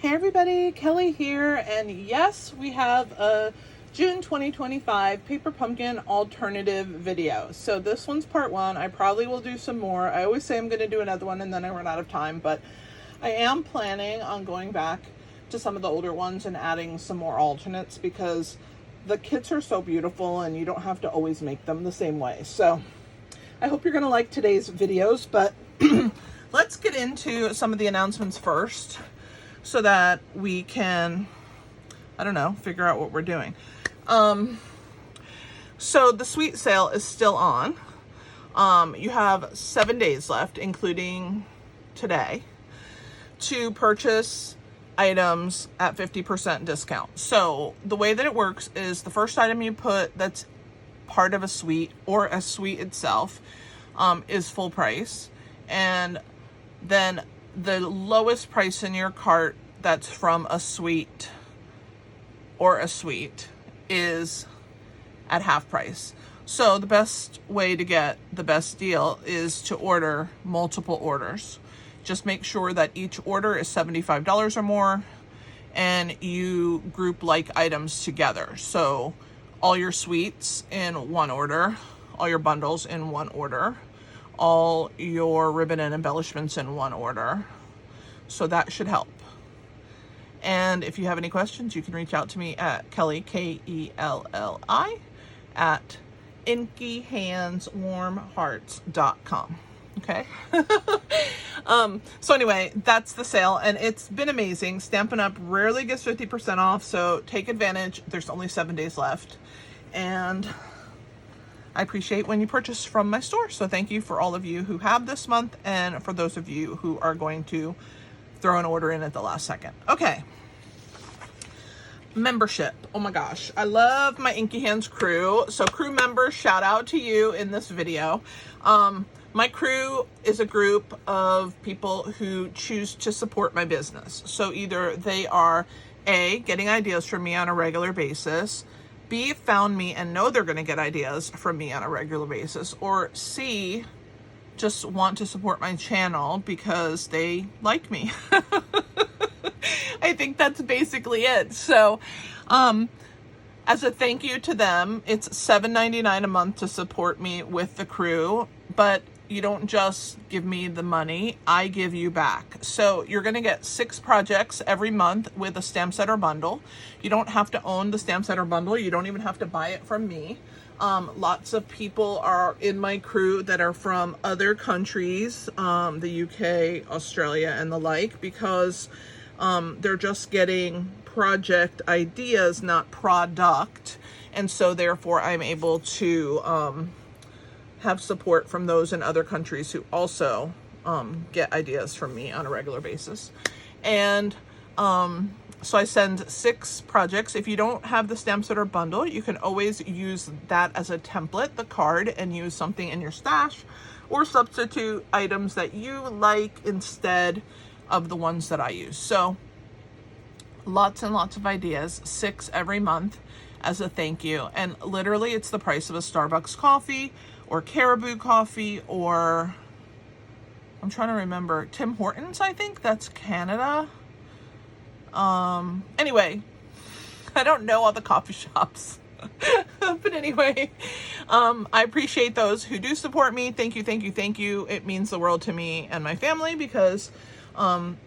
Hey everybody, Kelly here, and yes, we have a June 2025 Paper Pumpkin alternative video. So this one's part one. I probably will do some more. I always say I'm going to do another one and then I run out of time, but I am planning on going back to some of the older ones and adding some more alternates because the kits are so beautiful and you don't have to always make them the same way. So I hope you're going to like today's videos, but let's get into some of the announcements first, so that we can, I don't know, figure out what we're doing. So the sweet sale is still on. You have 7 days left, including today, to purchase items at 50% discount. So the way that it works is the first item you put that's part of a suite or a suite itself is full price. And then the lowest price in your cart that's from a suite or a suite is at half price. So the best way to get the best deal is to order multiple orders. Just make sure that each order is $75 or more, and you group like items together. So all your suites in one order, all your bundles in one order, all your ribbon and embellishments in one order. So that should help. And if you have any questions, you can reach out to me at Kelly, Kelli, at inkyhandswarmhearts.com. Okay. So anyway, that's the sale, and it's been amazing. Stampin' Up! Rarely gets 50% off, so take advantage. There's only 7 days left, and I appreciate when you purchase from my store. So thank you for all of you who have this month, and for those of you who are going to throw an order in at the last second. Okay. Membership. Oh my gosh. I love my Inky Hands crew. So crew members, shout out to you in this video. My crew is a group of people who choose to support my business. So either they are A, getting ideas from me on a regular basis, B, found me and know they're going to get ideas from me on a regular basis, or C, just want to support my channel because they like me. I think that's basically it. So, as a thank you to them, it's $7.99 a month to support me with the crew, but you don't just give me the money, I give you back. So you're going to get 6 projects every month with a stamp set or bundle. You don't have to own the stamp set or bundle. You don't even have to buy it from me. Lots of people are in my crew that are from other countries, the UK, Australia, and the like, because they're just getting project ideas, not product. And so therefore I'm able to have support from those in other countries who also get ideas from me on a regular basis. And so I send 6 projects. If you don't have the stamp set or bundle, you can always use that as a template, the card, and use something in your stash, or substitute items that you like instead of the ones that I use. So lots and lots of ideas, 6 every month as a thank you. And literally it's the price of a Starbucks coffee or Caribou coffee, or I'm trying to remember, Tim Hortons, I think that's Canada. Anyway, I don't know all the coffee shops, but anyway, I appreciate those who do support me. Thank you, thank you, thank you. It means the world to me and my family, because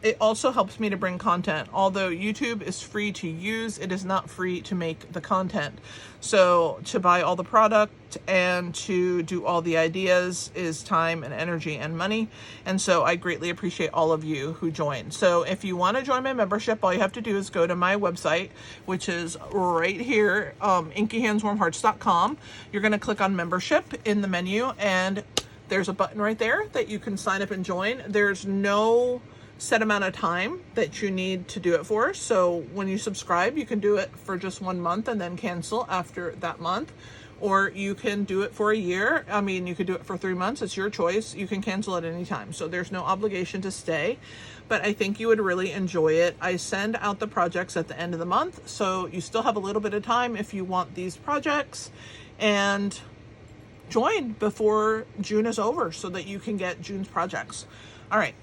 it also helps me to bring content. Although YouTube is free to use, it is not free to make the content. So to buy all the product and to do all the ideas is time and energy and money. And so I greatly appreciate all of you who join. So if you want to join my membership, all you have to do is go to my website, which is right here, inkyhandswarmhearts.com. You're going to click on membership in the menu, and there's a button right there that you can sign up and join. There's no set amount of time that you need to do it for. So when you subscribe, you can do it for just 1 month and then cancel after that month, or you can do it for a year. I mean, you could do it for 3 months. It's your choice. You can cancel at any time. So there's no obligation to stay, but I think you would really enjoy it. I send out the projects at the end of the month, so you still have a little bit of time if you want these projects, and join before June is over so that you can get June's projects. All right.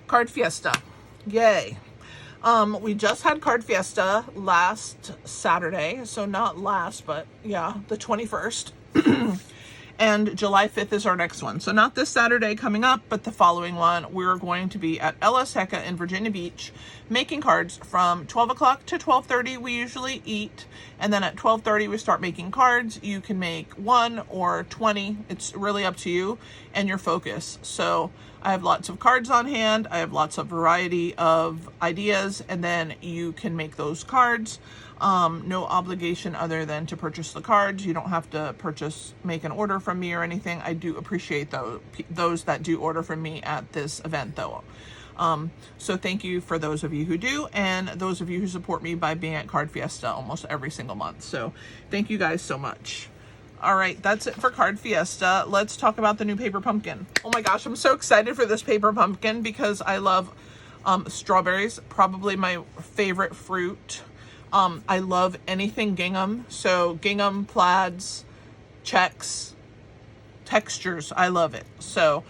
Card Fiesta. Yay. We just had Card Fiesta last Saturday, so not last, but yeah, the 21st. And July 5th is our next one. So not this Saturday coming up, but the following one. We're going to be at Ella's Hecca in Virginia Beach making cards from 12 o'clock to 12:30. We usually eat. And then at 12:30, we start making cards. You can make 1 or 20. It's really up to you and your focus. So I have lots of cards on hand. I have lots of variety of ideas, and then you can make those cards. No obligation other than to purchase the cards. You don't have to make an order from me or anything. I do appreciate those that do order from me at this event though. So thank you for those of you who do, and those of you who support me by being at Card Fiesta almost every single month. So thank you guys so much. All right, that's it for Card Fiesta. Let's talk about the new paper pumpkin. Oh my gosh, I'm so excited for this paper pumpkin because I love strawberries, probably my favorite fruit. I love anything gingham. So gingham, plaids, checks, textures, I love it. So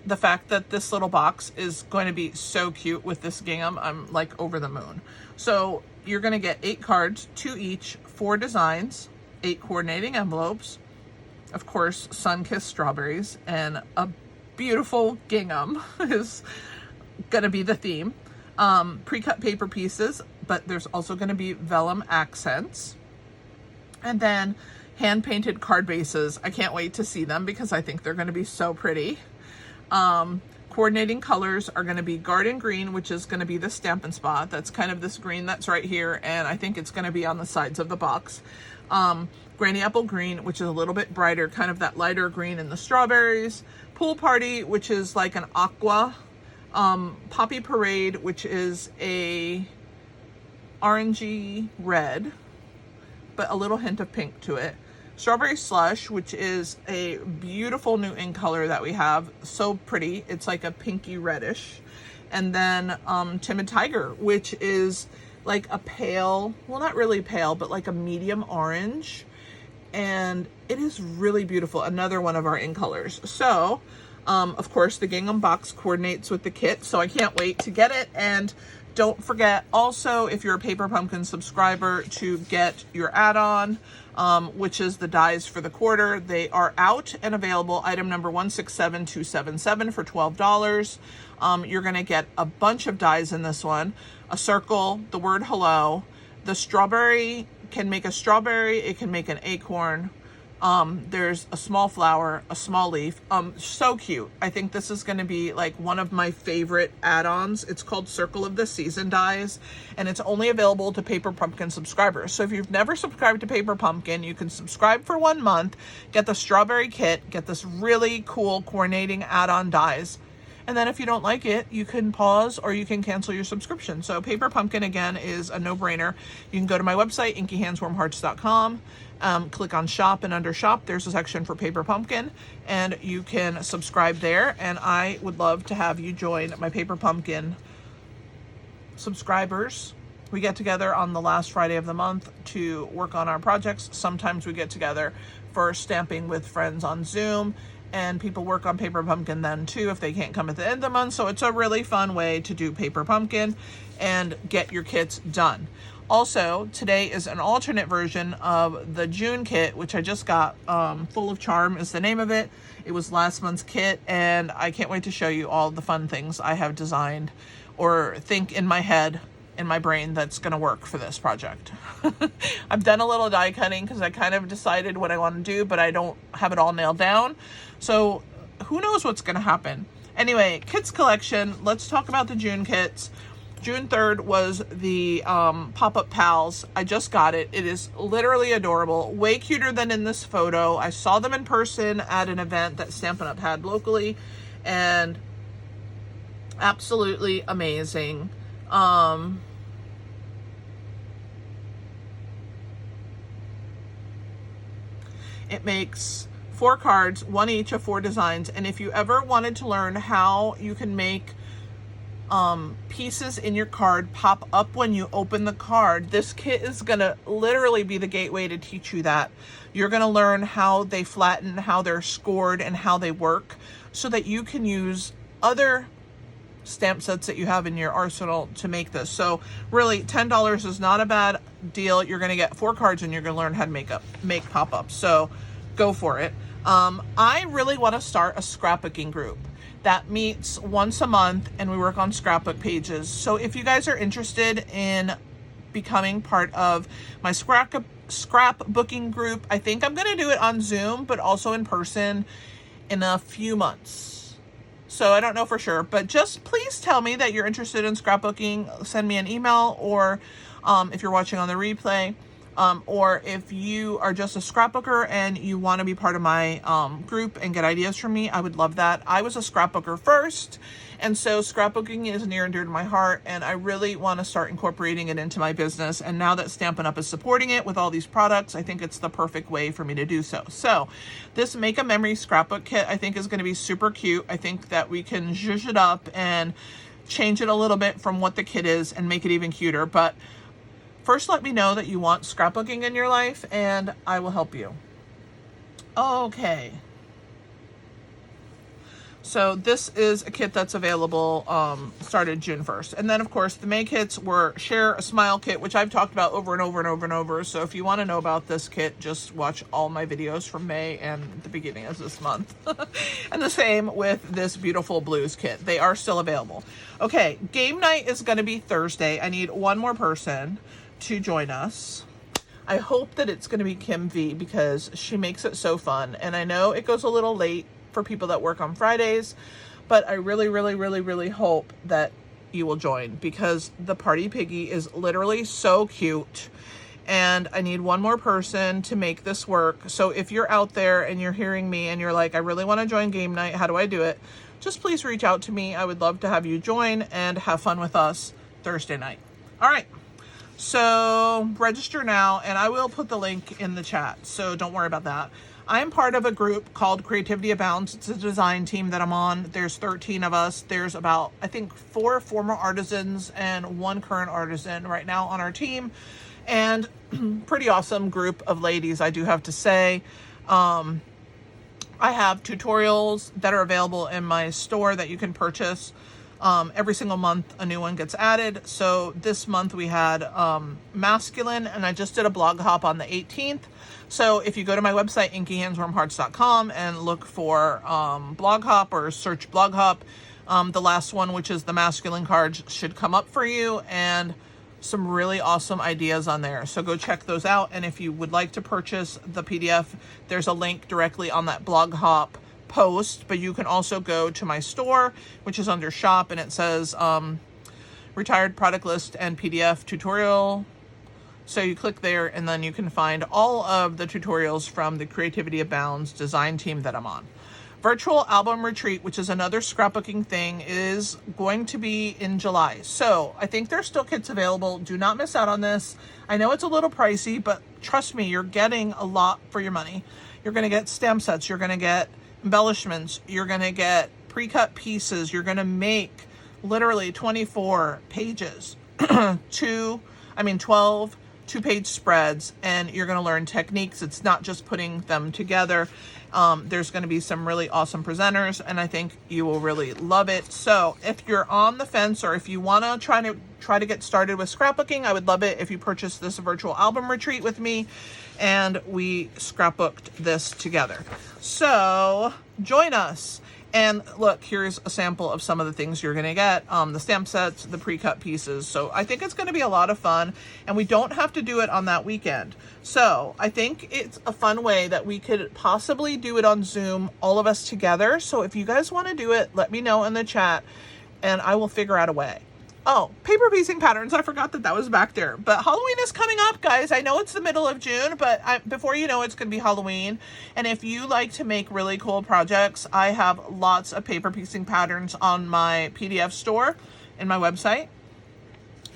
the fact that this little box is going to be so cute with this gingham, I'm like over the moon. So you're going to get 8 cards, 2 each, 4 designs, 8 coordinating envelopes, of course, sun-kissed strawberries, and a beautiful gingham is going to be the theme. Pre-cut paper pieces, but there's also going to be vellum accents, and then hand-painted card bases. I can't wait to see them because I think they're going to be so pretty. Coordinating colors are going to be garden green, which is going to be the Stampin' spot. That's kind of this green that's right here, and I think it's going to be on the sides of the box. Granny apple green, which is a little bit brighter, kind of that lighter green in the strawberries. Pool party, which is like an aqua. Poppy parade, which is a orangey red, but a little hint of pink to it. Strawberry slush, which is a beautiful new ink color that we have. So pretty. It's like a pinky reddish. And then timid tiger, which is like a pale, well, not really pale, but like a medium orange. And it is really beautiful. Another one of our ink colors. So of course, the gingham box coordinates with the kit, so I can't wait to get it. And don't forget also, if you're a Paper Pumpkin subscriber, to get your add-on, which is the dies for the quarter. They are out and available. Item number 167277 for $12. You're going to get a bunch of dies in this one. A circle, the word hello. The strawberry can make a strawberry. It can make an acorn. There's a small flower, a small leaf. So cute. I think this is going to be like one of my favorite add-ons. It's called Circle of the Season dies, and it's only available to Paper Pumpkin subscribers. So if you've never subscribed to Paper Pumpkin, you can subscribe for 1 month, get the strawberry kit, get this really cool coordinating add-on dies. And then if you don't like it, you can pause or you can cancel your subscription. So Paper Pumpkin, again, is a no-brainer. You can go to my website, inkyhandswarmhearts.com, click on shop, and under shop, there's a section for Paper Pumpkin, and you can subscribe there. And I would love to have you join my Paper Pumpkin subscribers. We get together on the last Friday of the month to work on our projects. Sometimes we get together for stamping with friends on Zoom, and people work on Paper Pumpkin then too if they can't come at the end of the month. So it's a really fun way to do Paper Pumpkin and get your kits done. Also, today is an alternate version of the June kit, which I just got. Full of Charm is the name of it. It was last month's kit, and I can't wait to show you all the fun things I have designed or think in my head, in my brain, that's going to work for this project. I've done a little die cutting because I kind of decided what I want to do, but I don't have it all nailed down. So who knows what's going to happen. Anyway, kits collection. Let's talk about the June kits. June 3rd was the Pop-Up Pals. I just got it. It is literally adorable. Way cuter than in this photo. I saw them in person at an event that Stampin' Up! Had locally, and absolutely amazing. It makes 4 cards, 1 each of 4 designs. And if you ever wanted to learn how you can make pieces in your card pop up when you open the card, this kit is gonna literally be the gateway to teach you that. You're gonna learn how they flatten, how they're scored, and how they work, so that you can use other stamp sets that you have in your arsenal to make this. So really, $10 is not a bad deal. You're going to get 4 cards and you're going to learn how to make pop-ups. So go for it. I really want to start a scrapbooking group that meets once a month and we work on scrapbook pages. So if you guys are interested in becoming part of my scrapbooking group, I think I'm going to do it on Zoom, but also in person in a few months. So I don't know for sure, but just please tell me that you're interested in scrapbooking. Send me an email, or if you're watching on the replay, or if you are just a scrapbooker and you want to be part of my group and get ideas from me, I would love that. I was a scrapbooker first, and so scrapbooking is near and dear to my heart, and I really want to start incorporating it into my business. And now that Stampin' Up! Is supporting it with all these products, I think it's the perfect way for me to do so. So this Make a Memory scrapbook kit I think is going to be super cute. I think that we can zhuzh it up and change it a little bit from what the kit is and make it even cuter. But first, let me know that you want scrapbooking in your life, and I will help you. Okay. So this is a kit that's available, started June 1st. And then, of course, the May kits were Share a Smile kit, which I've talked about over and over and over and over. So if you want to know about this kit, just watch all my videos from May and the beginning of this month. And the same with this beautiful blues kit. They are still available. Okay, game night is going to be Thursday. I need one more person to join us. I hope that it's going to be Kim V, because she makes it so fun. And I know it goes a little late for people that work on Fridays, but I really hope that you will join, because the party piggy is literally so cute, and I need one more person to make this work. So if you're out there and you're hearing me and you're like, I really want to join game night, how do I do it? Just please reach out to me. I would love to have you join and have fun with us Thursday night. All right. So register now, and I will put the link in the chat, so don't worry about that. I'm part of a group called Creativity Abounds. It's a design team that I'm on. There's 13 of us. There's about, I think, 4 former artisans and 1 current artisan right now on our team, and pretty awesome group of ladies, I do have to say. I have tutorials that are available in my store that you can purchase. Every single month a new one gets added. So this month we had masculine, and I just did a blog hop on the 18th. So if you go to my website, inkyhandswarmhearts.com, and look for blog hop or search blog hop, the last one, which is the masculine cards, should come up for you, and some really awesome ideas on there. So go check those out. And if you would like to purchase the PDF, there's a link directly on that blog hop post, but you can also go to my store, which is under shop, and it says retired product list and PDF tutorial. So you click there, and then you can find all of the tutorials from the Creativity Abounds design team that I'm on. Virtual album retreat, which is another scrapbooking thing, is going to be in July. So I think there's still kits available. Do not miss out on this. I know it's a little pricey, but trust me, you're getting a lot for your money. You're going to get stamp sets. You're going to get embellishments. You're going to get pre-cut pieces. You're going to make literally 24 pages, 12 2-page spreads, and you're going to learn techniques. It's not just putting them together. There's going to be some really awesome presenters, and I think you will really love it. So if you're on the fence, or if you want to try to get started with scrapbooking, I would love it if you purchase this virtual album retreat with me, and we scrapbooked this together. So join us. And look, here's a sample of some of the things you're going to get. The stamp sets, the pre-cut pieces. So I think it's going to be a lot of fun, and we don't have to do it on that weekend. So I think it's a fun way that we could possibly do it on Zoom, all of us together. So if you guys want to do it, let me know in the chat, and I will figure out a way. Oh, paper piecing patterns. I forgot that was back there. But Halloween is coming up, guys. I know it's the middle of June, but before you know, it's going to be Halloween. And if you like to make really cool projects, I have lots of paper piecing patterns on my PDF store in my website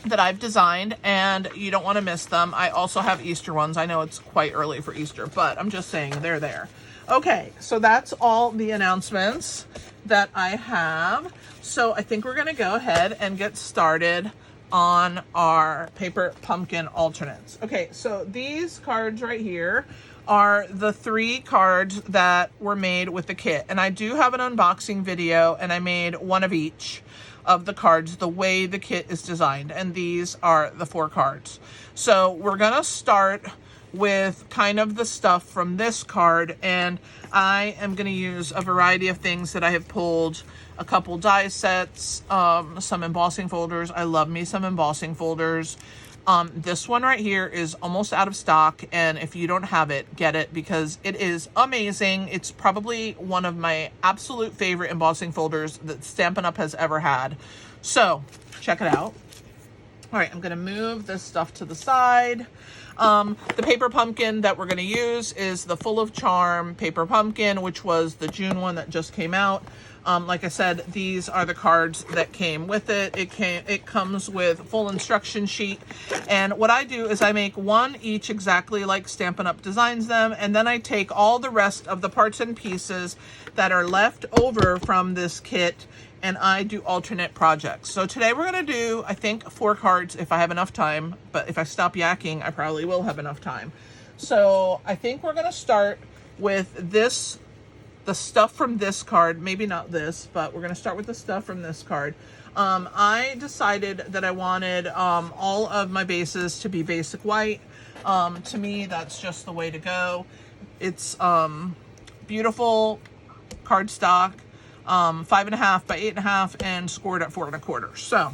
that I've designed, and you don't want to miss them. I also have Easter ones. I know it's quite early for Easter, but I'm just saying they're there. Okay, so that's all the announcements that I have. So I think we're going to go ahead and get started on our paper pumpkin alternates. Okay, so these cards right here are the 3 cards that were made with the kit. And I do have an unboxing video, and I made one of each. of the cards the way the kit is designed. And these are the 4 cards. So we're going to start with kind of the stuff from this card, and I am going to use a variety of things that I have pulled. A couple die sets, some embossing folders. I love me some embossing folders. This one right here is almost out of stock, and if you don't have it, get it, because it is amazing. It's probably one of my absolute favorite embossing folders that Stampin' Up! Has ever had. So check it out. All right, I'm gonna move this stuff to the side. The paper pumpkin that we're gonna use is the Full of Charm paper pumpkin, which was the June one that just came out. Like I said, these are the cards that came with it. It comes with full instruction sheet. And what I do is I make one each exactly like Stampin' Up! Designs them. And then I take all the rest of the parts and pieces that are left over from this kit, and I do alternate projects. So today we're going to do, I think, 4 cards if I have enough time. But if I stop yakking, I probably will have enough time. So I think we're going to start with this, the stuff from this card. Maybe not this, but we're going to start with the stuff from this card. I decided that I wanted all of my bases to be basic white. To me, that's just the way to go. It's beautiful cardstock, 5.5 by 8.5, and scored at 4 1/4. So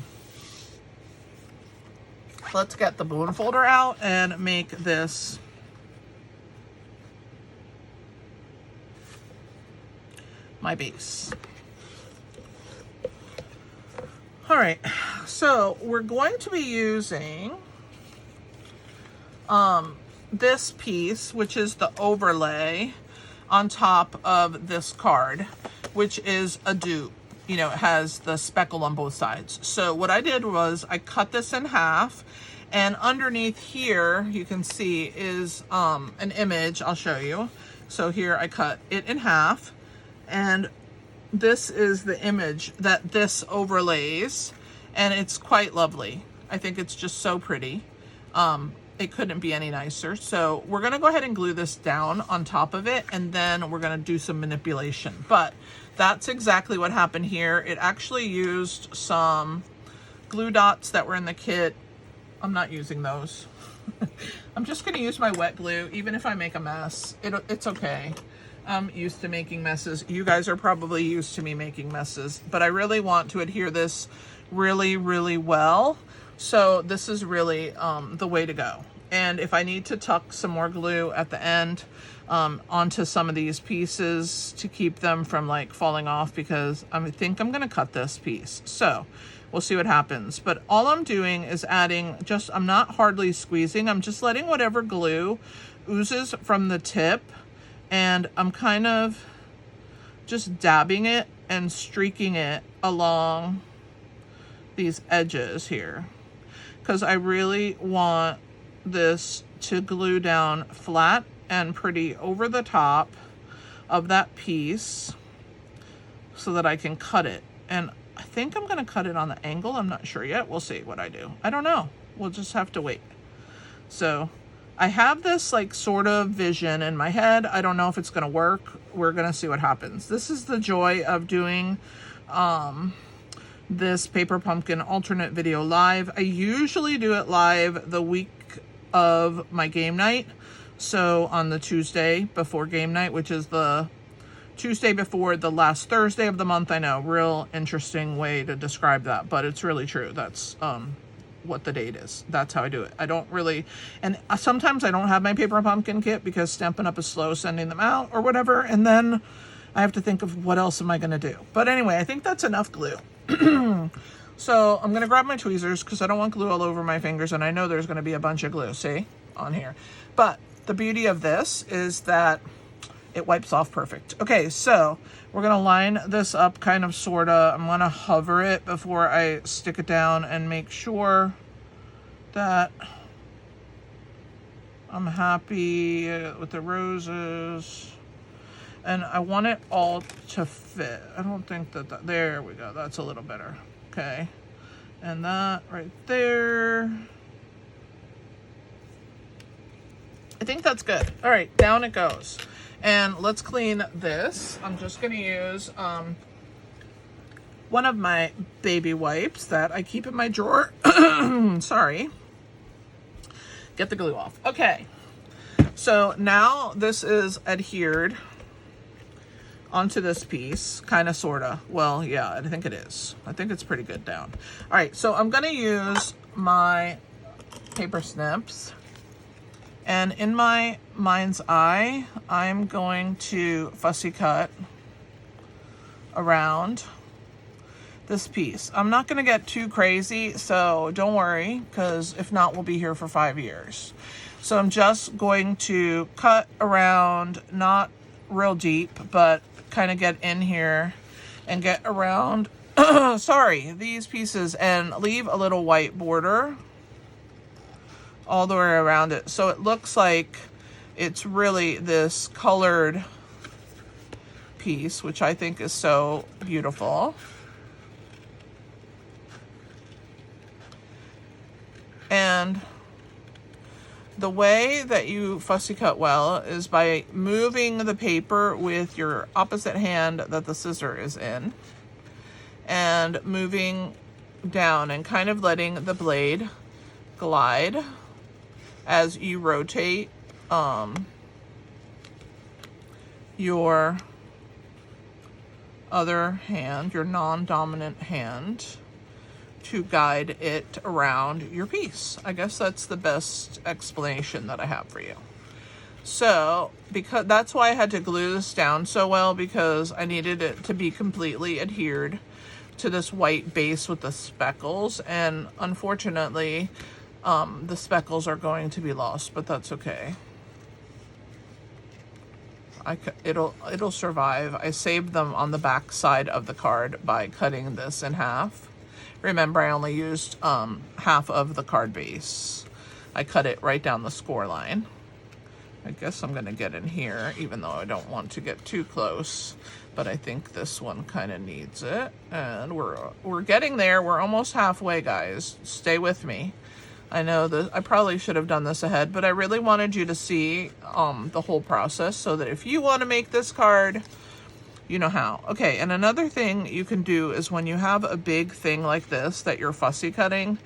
let's get the balloon folder out and make this my base. All right, so we're going to be using this piece, which is the overlay on top of this card, which is a dupe. You know, it has the speckle on both sides. So what I did was I cut this in half, and underneath here you can see is an image. I'll show you. So here I cut it in half, and this is the image that this overlays, and it's quite lovely. I think it's just so pretty. It couldn't be any nicer. So we're gonna go ahead and glue this down on top of it, and then we're gonna do some manipulation. But that's exactly what happened here. It actually used some glue dots that were in the kit. I'm not using those. I'm just gonna use my wet glue, even if I make a mess. It's okay. I'm used to making messes. You guys are probably used to me making messes, but I really want to adhere this really, really well. So this is really the way to go. And if I need to tuck some more glue at the end onto some of these pieces to keep them from like falling off, because I think I'm gonna cut this piece. So we'll see what happens. But all I'm doing is adding I'm not hardly squeezing, I'm just letting whatever glue oozes from the tip, and I'm kind of just dabbing it and streaking it along these edges here, because I really want this to glue down flat and pretty over the top of that piece so that I can cut it. And I think I'm going to cut it on the angle. I'm not sure yet. We'll see what I do. I don't know. We'll just have to wait. So I have this like sort of vision in my head. I don't know if it's going to work. We're going to see what happens. This is the joy of doing this paper pumpkin alternate video live. I usually do it live the week of my game night. So on the Tuesday before game night, which is the Tuesday before the last Thursday of the month. I know, real interesting way to describe that, but it's really true. That's what the date is. That's how I do it. I don't really, and sometimes I don't have my paper pumpkin kit because Stampin' Up! Is slow sending them out or whatever, and then I have to think of what else am I going to do. But anyway, I think that's enough glue. So I'm going to grab my tweezers because I don't want glue all over my fingers, and I know there's going to be a bunch of glue, see, on here. But the beauty of this is that it wipes off perfect. Okay, so we're going to line this up kind of, sort of. I'm going to hover it before I stick it down and make sure that I'm happy with the roses. And I want it all to fit. I don't think that, there we go. That's a little better. Okay. And that right there. I think that's good. All right, down it goes. And let's clean this. I'm just going to use one of my baby wipes that I keep in my drawer. Sorry. Get the glue off. Okay. So now this is adhered onto this piece, kind of, sort of. Well, yeah, I think it is. I think it's pretty good down. All right, so I'm going to use my paper snips. And in my mind's eye, I'm going to fussy cut around this piece. I'm not going to get too crazy, so don't worry, because if not, we'll be here for 5 years. So I'm just going to cut around, not real deep, but kind of get in here and get around, sorry, these pieces, and leave a little white border all the way around it. So it looks like it's really this colored piece, which I think is so beautiful. And the way that you fussy cut well is by moving the paper with your opposite hand that the scissor is in, and moving down and kind of letting the blade glide as you rotate your other hand, your non-dominant hand, to guide it around your piece. I guess that's the best explanation that I have for you. So, because that's why I had to glue this down so well, because I needed it to be completely adhered to this white base with the speckles, and unfortunately, the speckles are going to be lost, but that's okay. It'll survive. I saved them on the back side of the card by cutting this in half. Remember, I only used half of the card base. I cut it right down the score line. I guess I'm gonna get in here, even though I don't want to get too close, but I think this one kind of needs it. And we're getting there. We're almost halfway, guys. Stay with me. I know that I probably should have done this ahead, but I really wanted you to see the whole process, so that if you want to make this card, you know how. Okay, and another thing you can do is when you have a big thing like this that you're fussy cutting,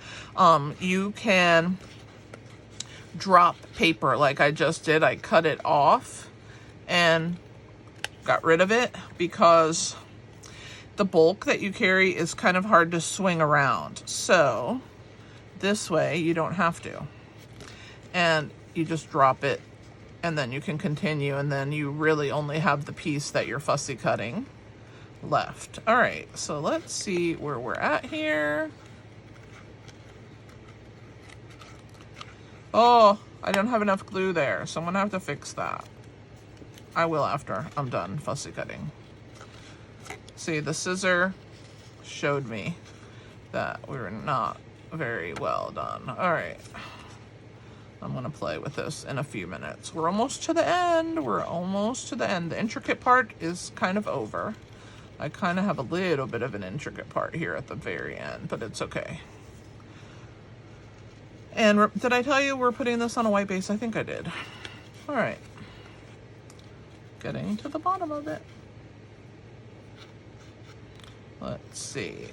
you can drop paper like I just did. I cut it off and got rid of it, because the bulk that you carry is kind of hard to swing around. So this way you don't have to. And you just drop it, and then you can continue, and then you really only have the piece that you're fussy cutting left. All right, so let's see where we're at here. Oh, I don't have enough glue there, so I'm gonna have to fix that. I will after I'm done fussy cutting. See, the scissor showed me that we were not very well done. All right. I'm going to play with this in a few minutes. We're almost to the end. We're almost to the end. The intricate part is kind of over. I kind of have a little bit of an intricate part here at the very end, but it's okay. And did I tell you we're putting this on a white base? I think I did. All right. Getting to the bottom of it. Let's see.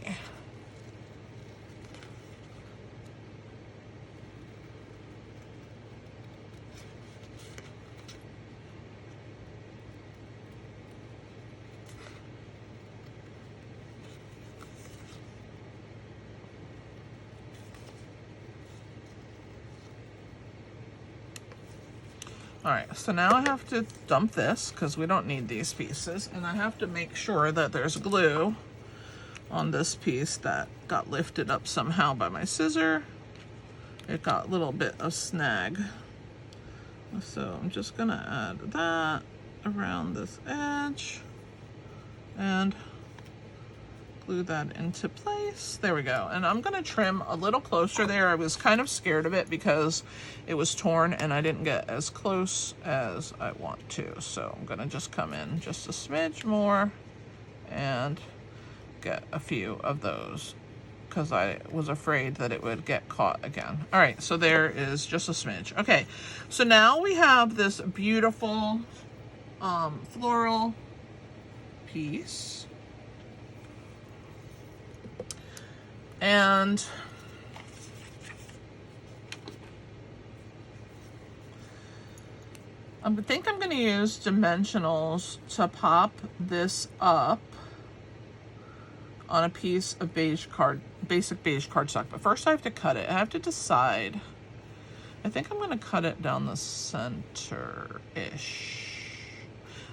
All right, so now I have to dump this because we don't need these pieces, and I have to make sure that there's glue on this piece that got lifted up somehow by my scissor. It got a little bit of snag. So I'm just gonna add that around this edge and glue that into place. There we go. And I'm gonna trim a little closer there. I was kind of scared of it because it was torn and I didn't get as close as I want to. So I'm gonna just come in just a smidge more and get a few of those because I was afraid that it would get caught again. All right, so there is just a smidge. Okay, so now we have this beautiful floral piece. And I think I'm going to use dimensionals to pop this up on a piece of beige card, basic beige cardstock. But first I have to cut it. I have to decide. I think I'm going to cut it down the center-ish.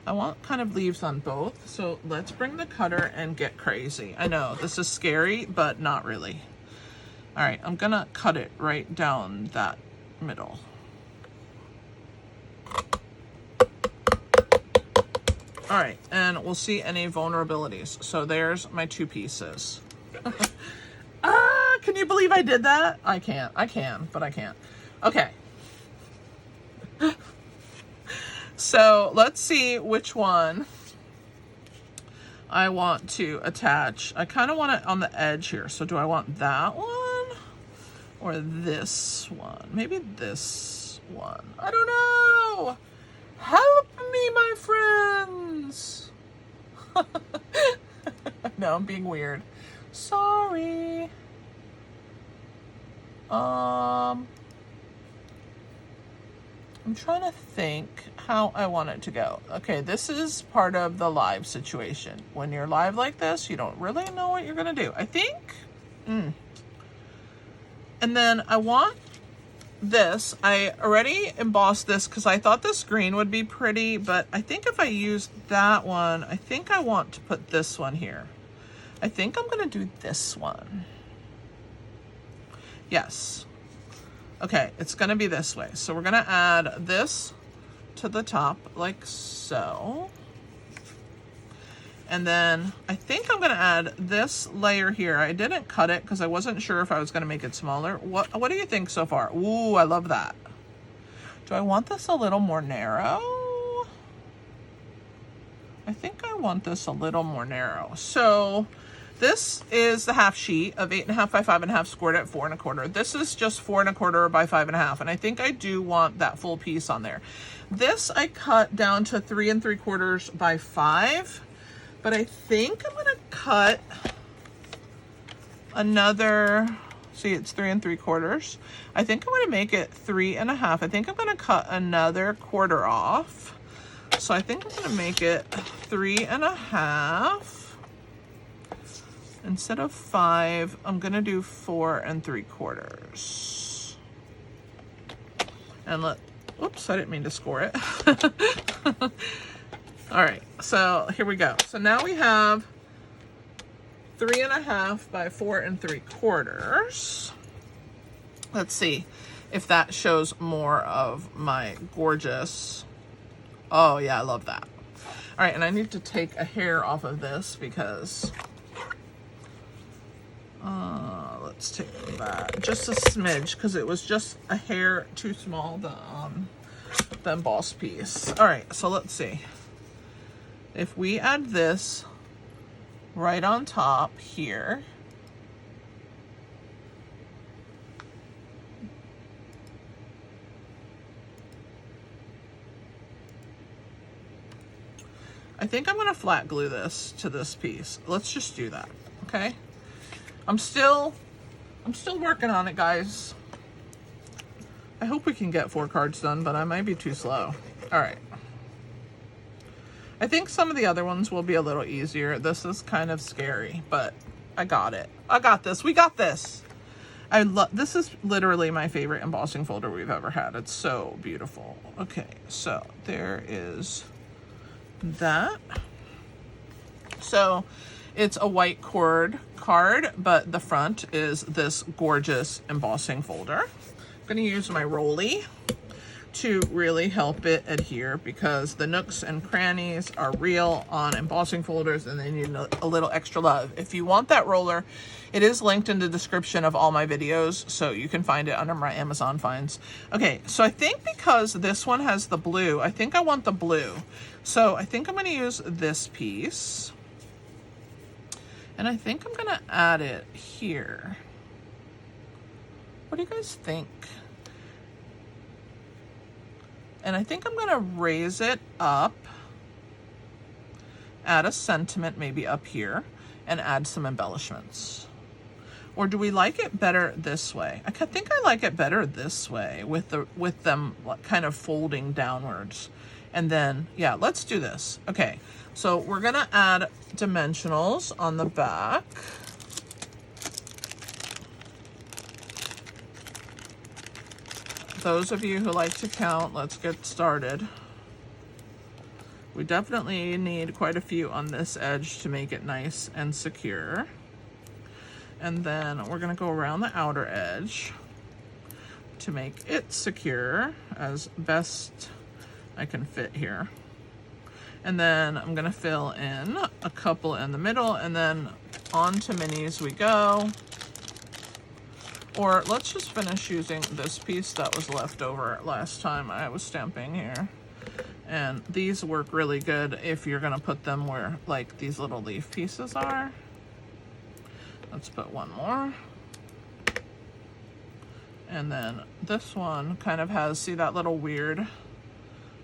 I want kind of leaves on both, so let's bring the cutter and get crazy. I know, this is scary, but not really. All right, I'm going to cut it right down that middle. All right, and we'll see any vulnerabilities. So there's my 2 pieces. Can you believe I did that? I can't. I can, but I can't. Okay. So let's see which one I want to attach. I kind of want it on the edge here. So do I want that one or this one? Maybe this one. I don't know. Help me, my friends. No, I'm being weird. Sorry. I'm trying to think how I want it to go. Okay, this is part of the live situation. When you're live like this, you don't really know what you're gonna do. I think, and then I want this. I already embossed this because I thought this green would be pretty, but I think if I use that one, I think I want to put this one here. I think I'm gonna do this one. Yes. Okay, it's gonna be this way. So we're gonna add this to the top like so. And then I think I'm gonna add this layer here. I didn't cut it because I wasn't sure if I was gonna make it smaller. What do you think so far? Ooh, I love that. Do I want this a little more narrow? I think I want this a little more narrow. So this is the half sheet of 8.5 by 5.5 scored at 4 1/4. This is just 4 1/4 by 5.5, and I think I do want that full piece on there. This I cut down to 3 3/4 by 5, but I think I'm gonna cut another. See, it's 3 3/4. I think I'm gonna make it 3 1/2. I think I'm gonna cut another quarter off. So I think I'm gonna make it 3 1/2. Instead of 5, I'm gonna do 4 3/4. And oops, I didn't mean to score it. All right, so here we go. So now we have 3 1/2 by 4 3/4. Let's see if that shows more of my gorgeous. Oh yeah, I love that. All right, and I need to take a hair off of this because let's take that, just a smidge, because it was just a hair too small, the embossed piece. All right, so let's see. If we add this right on top here, I think I'm gonna flat glue this to this piece. Let's just do that, okay? I'm still working on it, guys. I hope we can get 4 cards done, but I might be too slow. All right. I think some of the other ones will be a little easier. This is kind of scary, but I got it. I got this. We got this. This is literally my favorite embossing folder we've ever had. It's so beautiful. Okay, so there is that. So it's a white cord card, but the front is this gorgeous embossing folder. I'm going to use my Rolly to really help it adhere, because the nooks and crannies are real on embossing folders and they need a little extra love. If you want that roller, it is linked in the description of all my videos, so you can find it under my Amazon finds. Okay, so I think because this one has the blue, I think I want the blue. So I think I'm going to use this piece. And I think I'm gonna add it here. What do you guys think? And I think I'm gonna raise it up, add a sentiment maybe up here, and add some embellishments. Or do we like it better this way? I think I like it better this way with them kind of folding downwards. And then, yeah, let's do this. Okay, so we're gonna add dimensionals on the back. Those of you who like to count, let's get started. We definitely need quite a few on this edge to make it nice and secure. And then we're gonna go around the outer edge to make it secure as best I can fit here. And then I'm gonna fill in a couple in the middle, and then onto minis we go. Or let's just finish using this piece that was left over last time I was stamping here. And these work really good if you're gonna put them where like these little leaf pieces are. Let's put one more. And then this one kind of has, see that little weird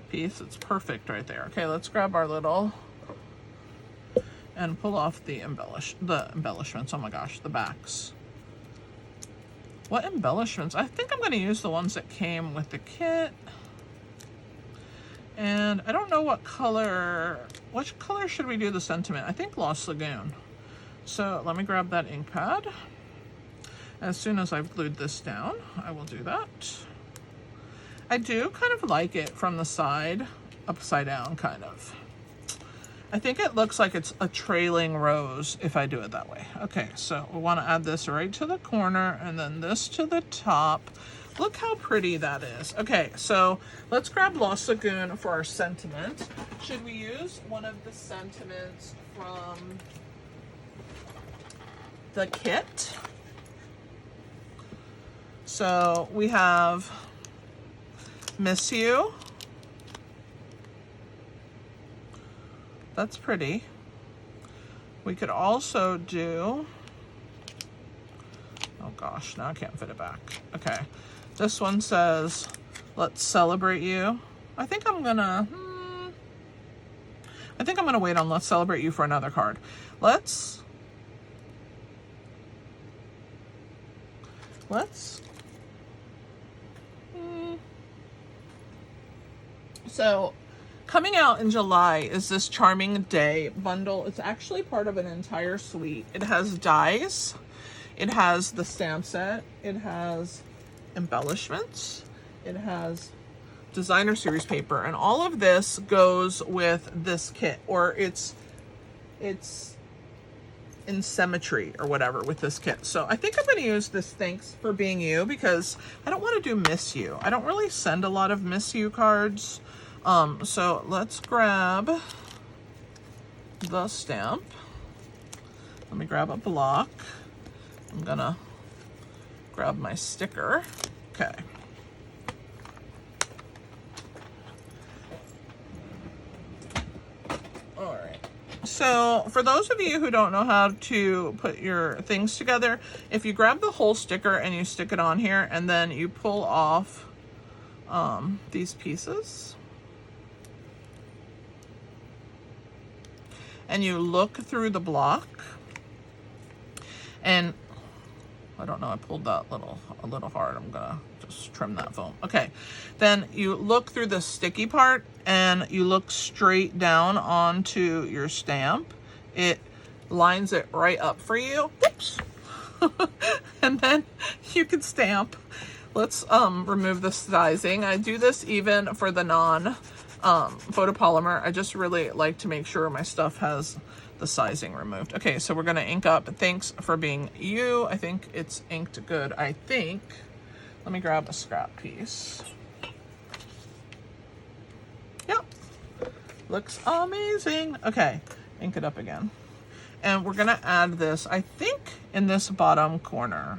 piece? It's perfect right there. Okay, let's grab our little and pull off the embellishments. Oh my gosh, the backs. What embellishments? I think I'm going to use the ones that came with the kit. And I don't know what color, which color should we do the sentiment? I think Lost Lagoon. So let me grab that ink pad. As soon as I've glued this down, I will do that. I do kind of like it from the side, upside down kind of. I think it looks like it's a trailing rose if I do it that way. Okay, so we want to add this right to the corner and then this to the top. Look how pretty that is. Okay, so let's grab Lost Lagoon for our sentiment. Should we use one of the sentiments from the kit? So we have Miss You. That's pretty. We could also do, oh gosh, now I can't fit it back. Okay, this one says, let's celebrate you. I think I'm gonna wait on let's celebrate you for another card. So coming out in July is this Charming Day bundle. It's actually part of an entire suite. It has dies, it has the stamp set, it has embellishments, it has designer series paper, and all of this goes with this kit, or it's in symmetry or whatever with this kit. So I think I'm going to use this Thanks for Being You because I don't want to do Miss You. I don't really send a lot of Miss You cards. So let's grab the stamp. Let me grab a block. I'm gonna grab my sticker. Okay. All right. So for those of you who don't know how to put your things together, if you grab the whole sticker and you stick it on here and then you pull off these pieces, and you look through the block, and I don't know, I pulled that a little hard. I'm gonna just trim that foam. Okay, then you look through the sticky part and you look straight down onto your stamp. It lines it right up for you. Whoops. And then you can stamp. Let's remove the sizing. I do this even for the non photopolymer. I just really like to make sure my stuff has the sizing removed. Okay, so we're gonna ink up Thanks for Being You. I think it's inked good, I think. Let me grab a scrap piece. Yep, looks amazing. Okay, ink it up again. And we're gonna add this, I think, in this bottom corner.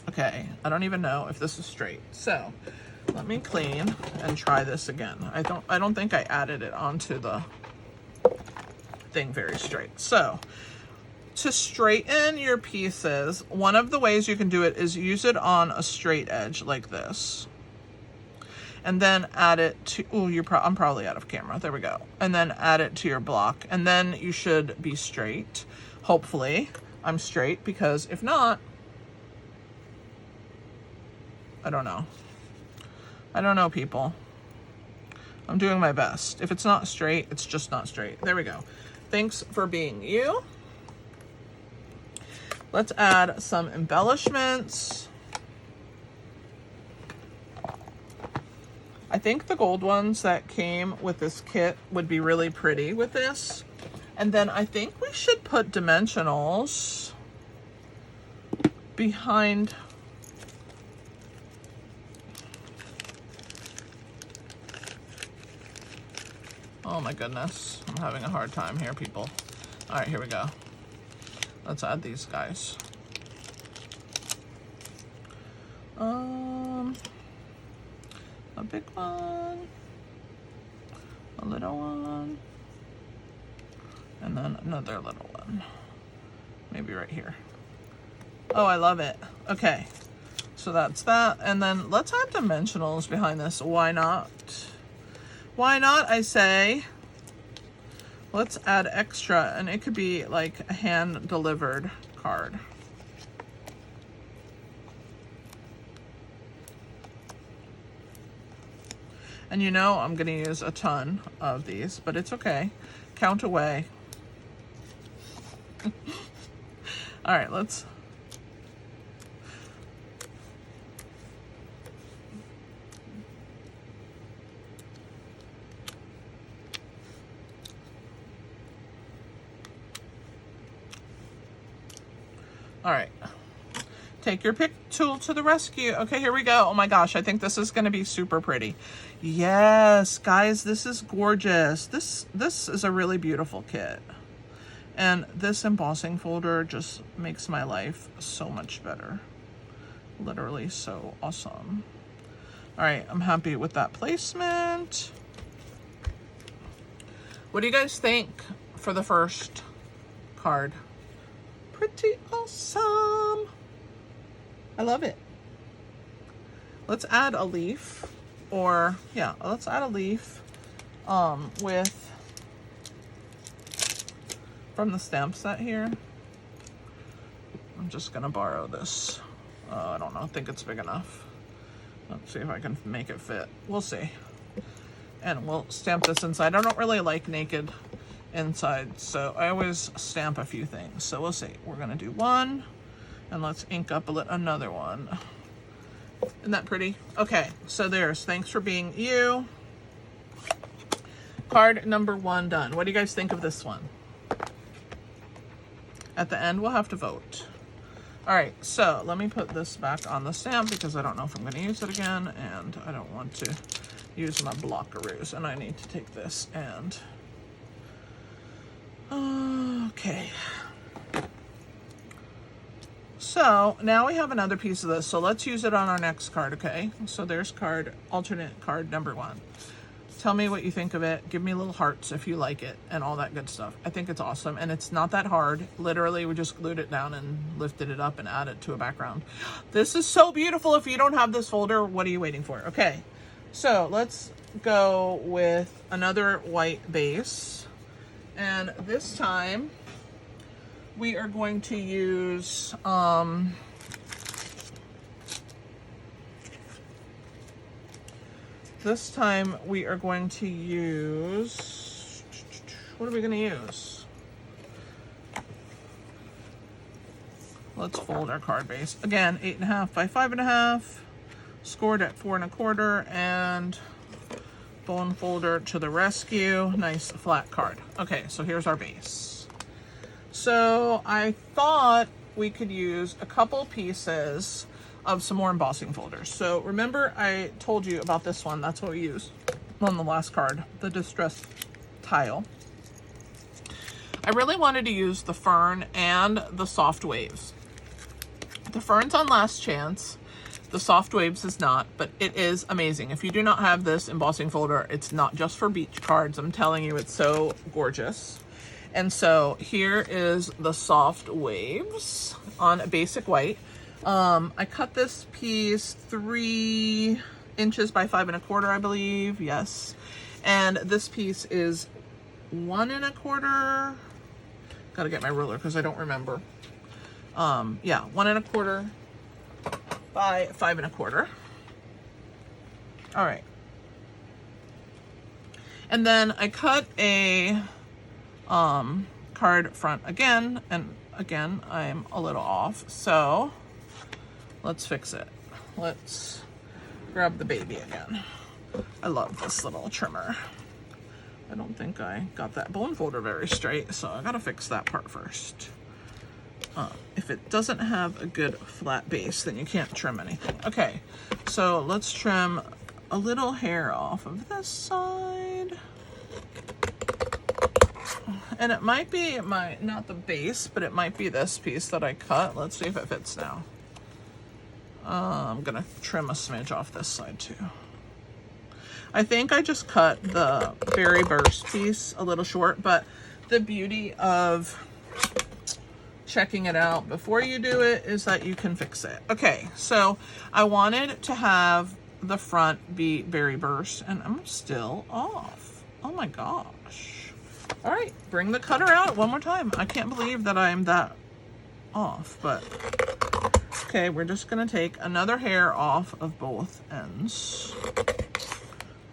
Okay, I don't even know if this is straight. So let me clean and try this again. I don't think I added it onto the thing very straight. So to straighten your pieces, one of the ways you can do it is use it on a straight edge like this. And then add it to, I'm probably out of camera. There we go. And then add it to your block. And then you should be straight, hopefully. I'm straight, because if not, I don't know. I don't know, people. I'm doing my best. If it's not straight, it's just not straight. There we go. Thanks for being you. Let's add some embellishments. I think the gold ones that came with this kit would be really pretty with this. And then I think we should put dimensionals behind. Oh my goodness, I'm having a hard time here, people. All right, here we go. Let's add these guys. A big one, a little one, and then another little one. Maybe right here. Oh, I love it. Okay, so that's that. And then let's add dimensionals behind this. Why not? Why not, I say? Let's add extra, and it could be like a hand-delivered card. And you know I'm gonna use a ton of these, but it's okay. Count away. All right, let's. All right, take your pick tool to the rescue. Okay, here we go. Oh my gosh, I think this is gonna be super pretty. Yes, guys, this is gorgeous. This is a really beautiful kit. And this embossing folder just makes my life so much better. Literally so awesome. All right, I'm happy with that placement. What do you guys think for the first card? Pretty awesome. I love it. Let's add a leaf, or yeah, let's add a leaf with from the stamp set here. I'm just gonna borrow this. I don't know, I think it's big enough. Let's see if I can make it fit. We'll see. And we'll stamp this inside. I don't really like naked inside, so I always stamp a few things. So we'll see. We're gonna do one, and let's ink up another one. Isn't that pretty? Okay, so there's Thanks for Being You. Card number 1 done. What do you guys think of this one? At the end, we'll have to vote. All right, so let me put this back on the stamp because I don't know if I'm going to use it again, and I don't want to use my blockaroos, and I need to take this and... Okay. So now we have another piece of this, so let's use it on our next card, okay? So there's alternate card number 1. Tell me what you think of it. Give me little hearts if you like it and all that good stuff. I think it's awesome, and it's not that hard. Literally, we just glued it down and lifted it up and added it to a background. This is so beautiful. If you don't have this folder, what are you waiting for? Okay, so let's go with another white base. And this time, we are going to use... This time we are going to use, what are we going to use? Let's fold our card base. Again, 8.5 by 5.5, scored at 4 1/4, and bone folder to the rescue. Nice flat card. Okay, so here's our base. So I thought we could use a couple pieces of some more embossing folders. So remember I told you about this one. That's what we used on the last card, the distressed tile. I really wanted to use the fern and the soft waves. The fern's on last chance. The soft waves is not, but it is amazing. If you do not have this embossing folder, it's not just for beach cards. I'm telling you, it's so gorgeous. And so here is the soft waves on a basic white. I cut this piece 3 inches by 5 1/4, I believe. Yes. And this piece is 1 1/4. Gotta get my ruler because I don't remember. Yeah, 1 1/4 by 5 1/4. All right. And then I cut a card front again, and again, I'm a little off. So let's fix it. Let's grab the baby again. I love this little trimmer. I don't think I got that bone folder very straight, so I gotta fix that part first. If it doesn't have a good flat base, then you can't trim anything. Okay, so let's trim a little hair off of this side. And it might be not the base, but it might be this piece that I cut. Let's see if it fits now. I'm gonna trim a smidge off this side too. I think I just cut the berry burst piece a little short, but the beauty of checking it out before you do it is that you can fix it. Okay, so I wanted to have the front be berry burst, and I'm still off. Oh my gosh. All right, bring the cutter out one more time. I can't believe that I'm that off, but okay, we're just gonna take another hair off of both ends.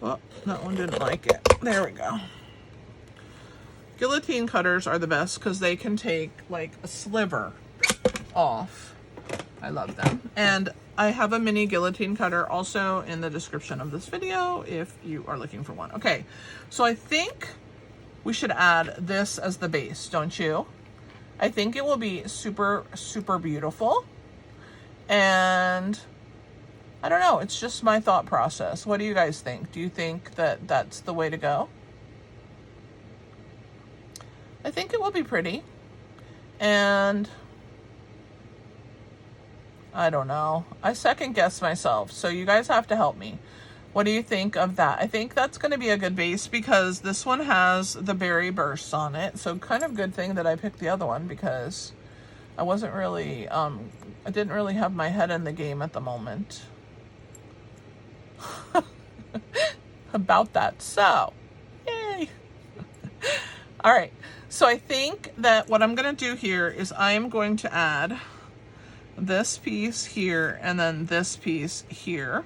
Oh, that one didn't like it. There we go. Guillotine cutters are the best because they can take like a sliver off. I love them. And I have a mini guillotine cutter also in the description of this video if you are looking for one. Okay, so I think we should add this as the base, don't you? I think it will be super, super beautiful. And I don't know, it's just my thought process. What do you guys think? Do you think that that's the way to go? I think it will be pretty. And I don't know. I second guess myself, so you guys have to help me. What do you think of that? I think that's going to be a good base because this one has the berry bursts on it. So kind of good thing that I picked the other one because I wasn't really, I didn't really have my head in the game at the moment about that. So, yay. All right. So I think that what I'm going to do here is I am going to add this piece here and then this piece here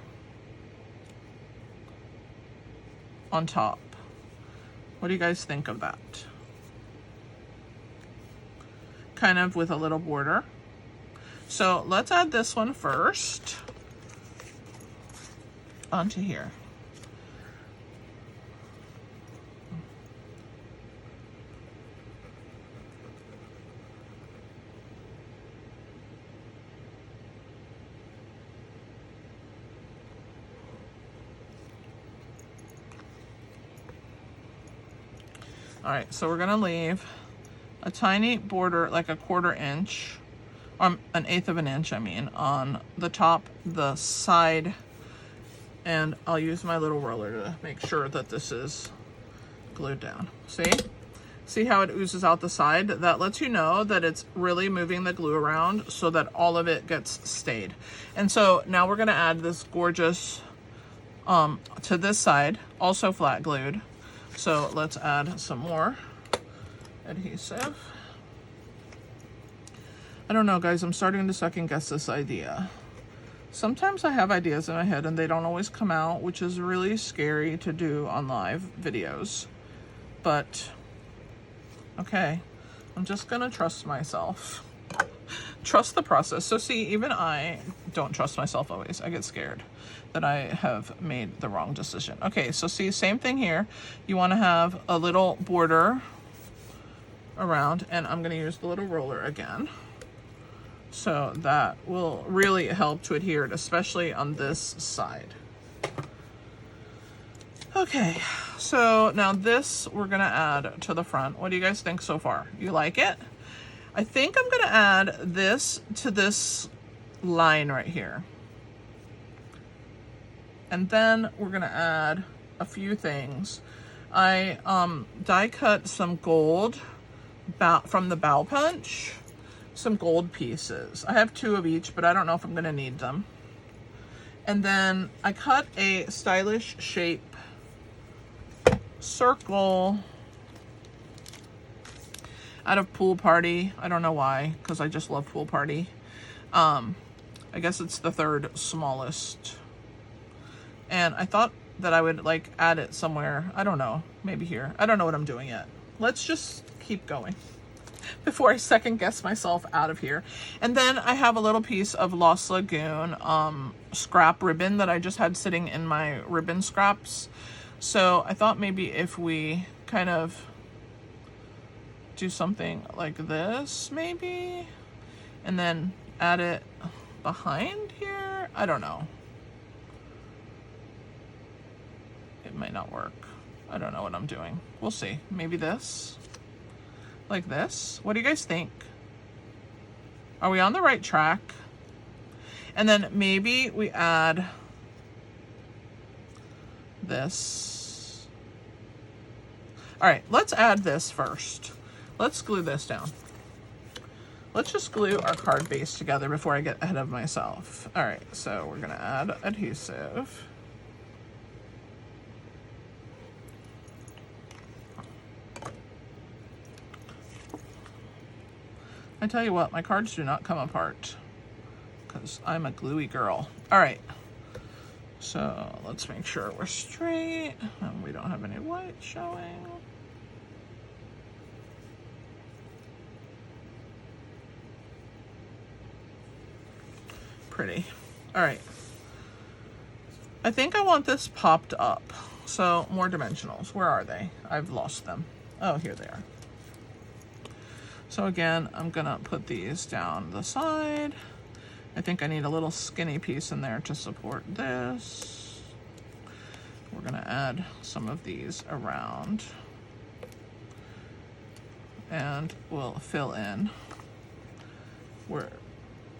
on top. What do you guys think of that? Kind of with a little border. So let's add this one first onto here. All right, so we're gonna leave a tiny border, like a 1/4 inch, or 1/8 of an inch, I mean, on the top, the side, and I'll use my little roller to make sure that this is glued down. See? See how it oozes out the side? That lets you know that it's really moving the glue around so that all of it gets stayed. And so now we're gonna add this gorgeous, to this side, also flat glued. So let's add some more adhesive. I don't know, guys, I'm starting to second guess this idea. Sometimes I have ideas in my head and they don't always come out, which is really scary to do on live videos. But, okay, I'm just gonna trust myself. Trust the process. So see, even I don't trust myself always. I get scared that I have made the wrong decision. Okay, so see, same thing here. You want to have a little border around, and I'm going to use the little roller again. So that will really help to adhere it, especially on this side. Okay, so now this we're going to add to the front. What do you guys think so far? You like it? I think I'm going to add this to this line right here. And then we're going to add a few things. I die cut some gold from the bow punch, some gold pieces. I have 2 of each, but I don't know if I'm going to need them. And then I cut a stylish shape circle. out of Pool Party. I don't know why, because I just love Pool Party. I guess it's the third smallest. And I thought that I would like add it somewhere. I don't know, maybe here. I don't know what I'm doing yet. Let's just keep going before I second guess myself out of here. And then I have a little piece of Lost Lagoon scrap ribbon that I just had sitting in my ribbon scraps. So I thought maybe if we kind of do something like this, maybe, and then add it behind here. I don't know. It might not work. I don't know what I'm doing. We'll see. Maybe this, like this. What do you guys think? Are we on the right track? And then maybe we add this. All right, let's add this first. Let's glue this down. Let's just glue our card base together before I get ahead of myself. All right, so we're gonna add adhesive. I tell you what, my cards do not come apart because I'm a gluey girl. All right, so let's make sure we're straight and we don't have any white showing. Pretty. All right. I think I want this popped up. So more dimensionals. Where are they? I've lost them. Oh, here they are. So again, I'm gonna put these down the side. I think I need a little skinny piece in there to support this. We're gonna add some of these around. And we'll fill in where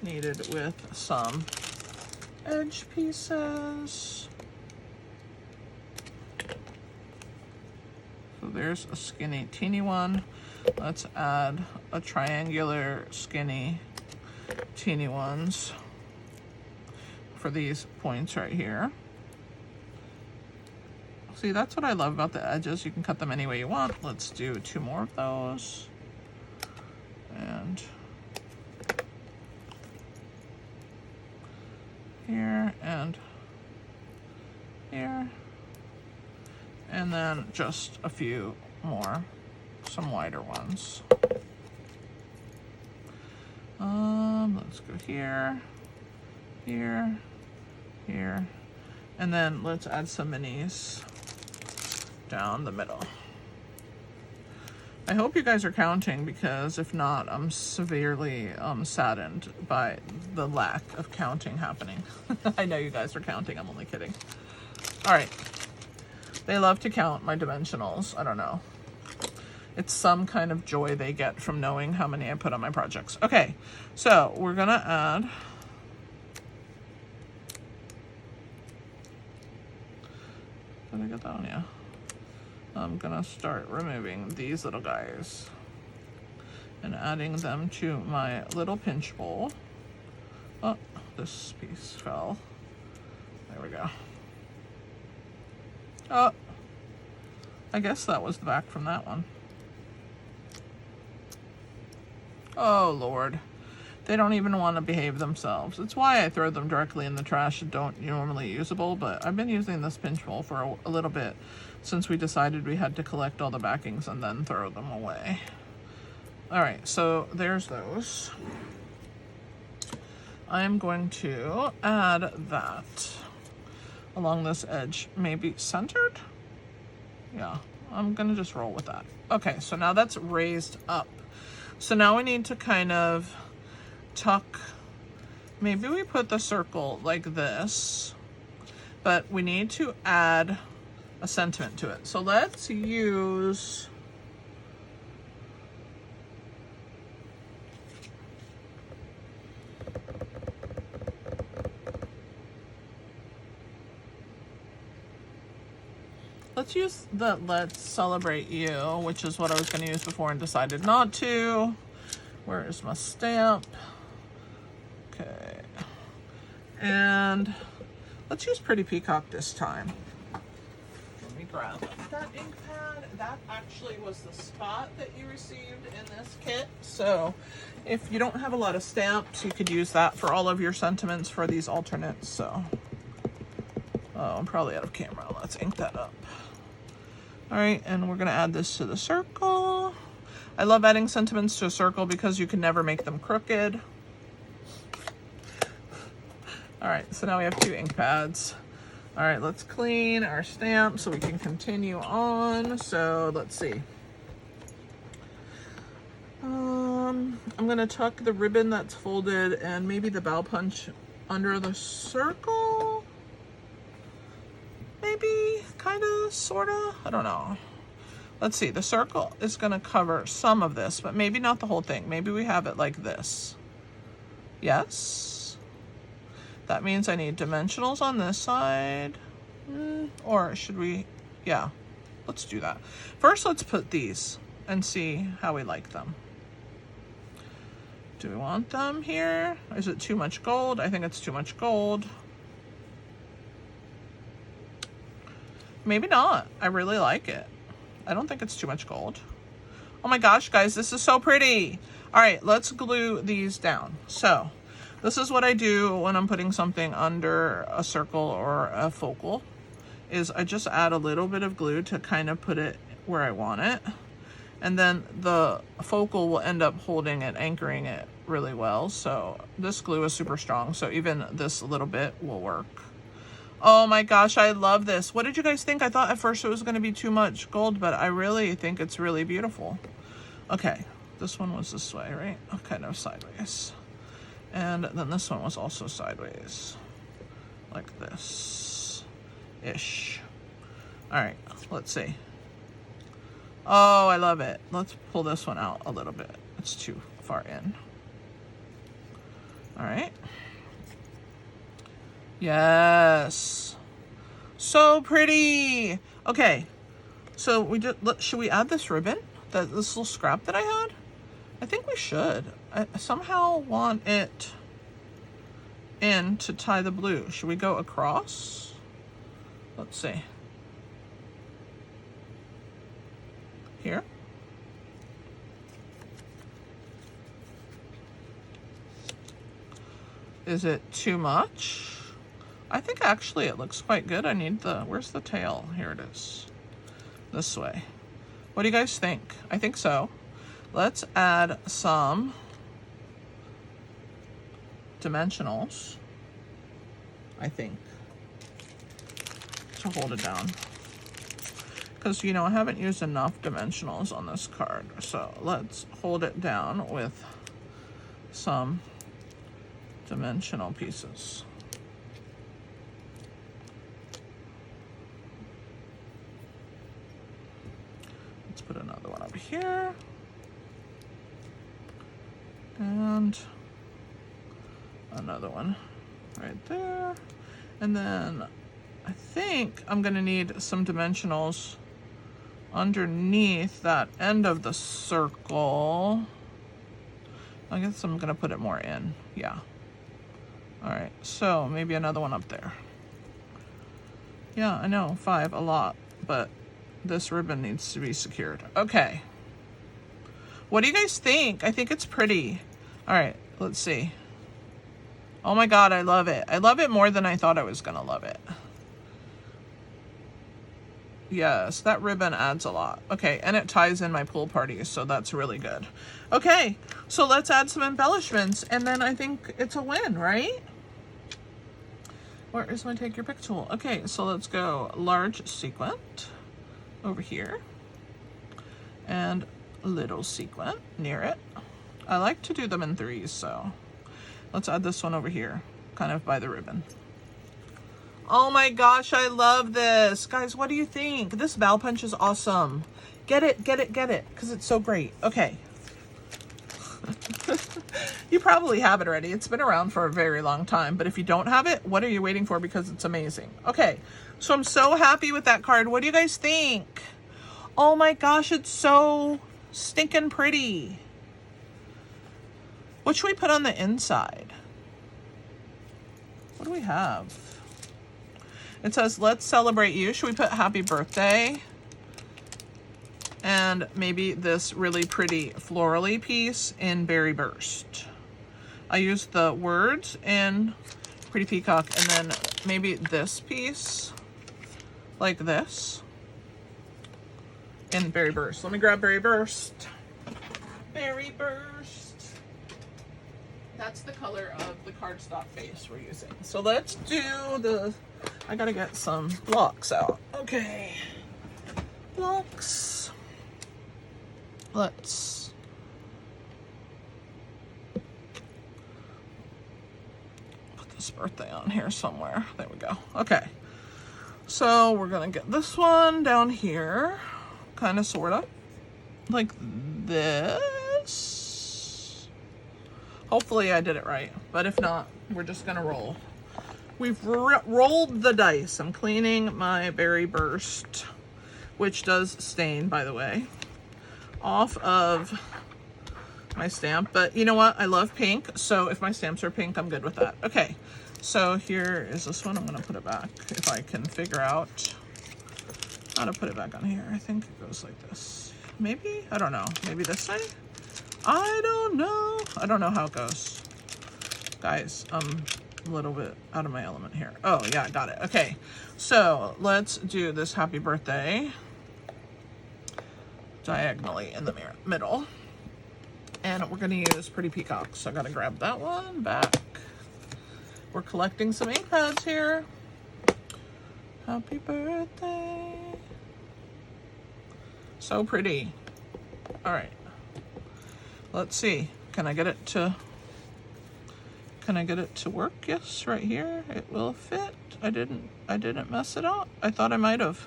needed with some edge pieces. So there's a skinny teeny one. Let's add a triangular skinny teeny ones for these points right here. See, that's what I love about the edges. You can cut them any way you want. Let's do 2 more of those. And here and here. And then just a few more, some wider ones. Let's go here, here, here, and then let's add some minis down the middle. I hope you guys are counting, because if not, I'm severely saddened by the lack of counting happening. I know you guys are counting, I'm only kidding. All right, they love to count my dimensionals. I don't know. It's some kind of joy they get from knowing how many I put on my projects. Okay, so we're gonna add did I get that on? Yeah. I'm gonna start removing these little guys and adding them to my little pinch bowl. Oh, this piece fell. There we go. Oh, I guess that was the back from that one. Oh, Lord. They don't even want to behave themselves. It's why I throw them directly in the trash and don't normally usable, but I've been using this pinch bowl for a little bit since we decided we had to collect all the backings and then throw them away. All right, so there's those. I'm going to add that along this edge, maybe centered? Yeah, I'm gonna just roll with that. Okay, so now that's raised up. So now we need to kind of tuck, maybe we put the circle like this, but we need to add a sentiment to it. So let's use, the Let's Celebrate You, which is what I was going to use before and decided not to. Where is my stamp? Okay. And let's use Pretty Peacock this time. Let me grab that ink pad. That actually was the spot that you received in this kit. So if you don't have a lot of stamps, you could use that for all of your sentiments for these alternates. So, oh, I'm probably out of camera. Let's ink that up. All right, and we're gonna add this to the circle. I love adding sentiments to a circle because you can never make them crooked. All right, so now we have 2 ink pads. All right, let's clean our stamp so we can continue on. So let's see. I'm gonna tuck the ribbon that's folded and maybe the bow punch under the circle. Maybe, kinda, sorta, I don't know. Let's see, the circle is gonna cover some of this, but maybe not the whole thing. Maybe we have it like this. Yes. That means I need dimensionals on this side. Or should we, yeah, let's do that. First, let's put these and see how we like them. Do we want them here? Is it too much gold? I think it's too much gold. Maybe not. I really like it. I don't think it's too much gold. Oh my gosh, guys, this is so pretty. All right, let's glue these down. So this is what I do when I'm putting something under a circle or a focal, is I just add a little bit of glue to kind of put it where I want it. And then the focal will end up holding it, anchoring it really well. So this glue is super strong. So even this little bit will work. Oh my gosh, I love this. What did you guys think? I thought at first it was gonna be too much gold, but I really think it's really beautiful. Okay, this one was this way, right? Oh, kind of sideways. And then this one was also sideways, like this-ish. All right, let's see. Oh, I love it. Let's pull this one out a little bit. It's too far in. All right. Yes. So pretty. Okay, so we just, should we add this ribbon? This little scrap that I had? I think we should. I somehow want it in to tie the blue. Should we go across? Let's see. Here. Is it too much? I think actually it looks quite good. I need the, where's the tail? Here it is. This way. What do you guys think? I think so. Let's add some dimensionals, I think, to hold it down. Because, you know, I haven't used enough dimensionals on this card. So let's hold it down with some dimensional pieces. Let's put another one over here. And another one right there. And then I think I'm gonna need some dimensionals underneath that end of the circle. I guess I'm gonna put it more in, yeah. All right, so maybe another one up there. Yeah, I know, 5, a lot, but this ribbon needs to be secured. Okay. What do you guys think? I think it's pretty. All right, let's see. Oh my God, I love it. I love it more than I thought I was gonna love it. Yes, that ribbon adds a lot. Okay, and it ties in my pool party, so that's really good. Okay, so let's add some embellishments, and then I think it's a win, right? Where is my take your pick tool? Okay, so let's go large sequin over here, and little sequin near it. I like to do them in 3s, so let's add this one over here, kind of by the ribbon. Oh my gosh, I love this. Guys, what do you think? This bow punch is awesome. Get it, get it, get it, because it's so great. Okay. You probably have it already. It's been around for a very long time, but if you don't have it, what are you waiting for? Because it's amazing. Okay, so I'm so happy with that card. What do you guys think? Oh my gosh, it's so stinking pretty. What should we put on the inside? What do we have? It says, let's celebrate you. Should we put happy birthday? And maybe this really pretty florally piece in Berry Burst. I used the words in Pretty Peacock, and then maybe this piece, like this, in Berry Burst. Let me grab Berry Burst. Berry Burst. That's the color of the cardstock base we're using. So let's do the, I gotta get some blocks out. Okay, blocks. Let's put this birthday on here somewhere. There we go. Okay, so we're gonna get this one down here, kind of, sort of, like this. Hopefully I did it right, but if not, we're just gonna roll. We've rolled the dice. I'm cleaning my Berry Burst, which does stain, by the way, off of my stamp. But you know what? I love pink, so if my stamps are pink, I'm good with that. Okay, so here is this one. I'm gonna put it back if I can figure out how to put it back on here. I think it goes like this. Maybe? I don't know. Maybe this way? I don't know. I don't know how it goes. Guys, I'm a little bit out of my element here. Oh yeah, I got it. Okay, so let's do this happy birthday diagonally in the middle, and we're gonna use Pretty Peacock, so I gotta grab that one back. We're collecting some ink pads here. Happy birthday. So pretty. All right, let's see, can I get it to work? Yes, right here it will fit. I didn't mess it up. I thought I might have.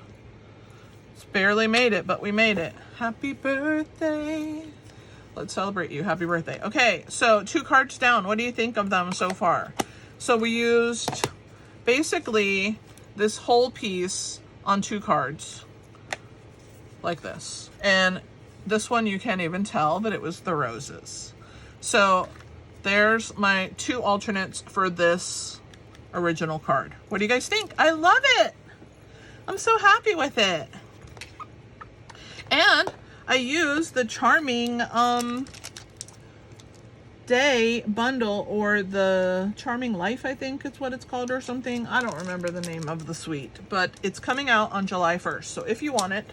Barely made it, but we made it. Happy birthday. Let's celebrate you. Happy birthday. Okay, so 2 cards down. What do you think of them so far? So we used basically this whole piece on 2 cards like this. And this one, you can't even tell that it was the roses. So there's my 2 alternates for this original card. What do you guys think? I love it. I'm so happy with it. And I used the Charming Day bundle, or the Charming Life, I think it's what it's called, or something. I don't remember the name of the suite, but it's coming out on July 1st. So if you want it,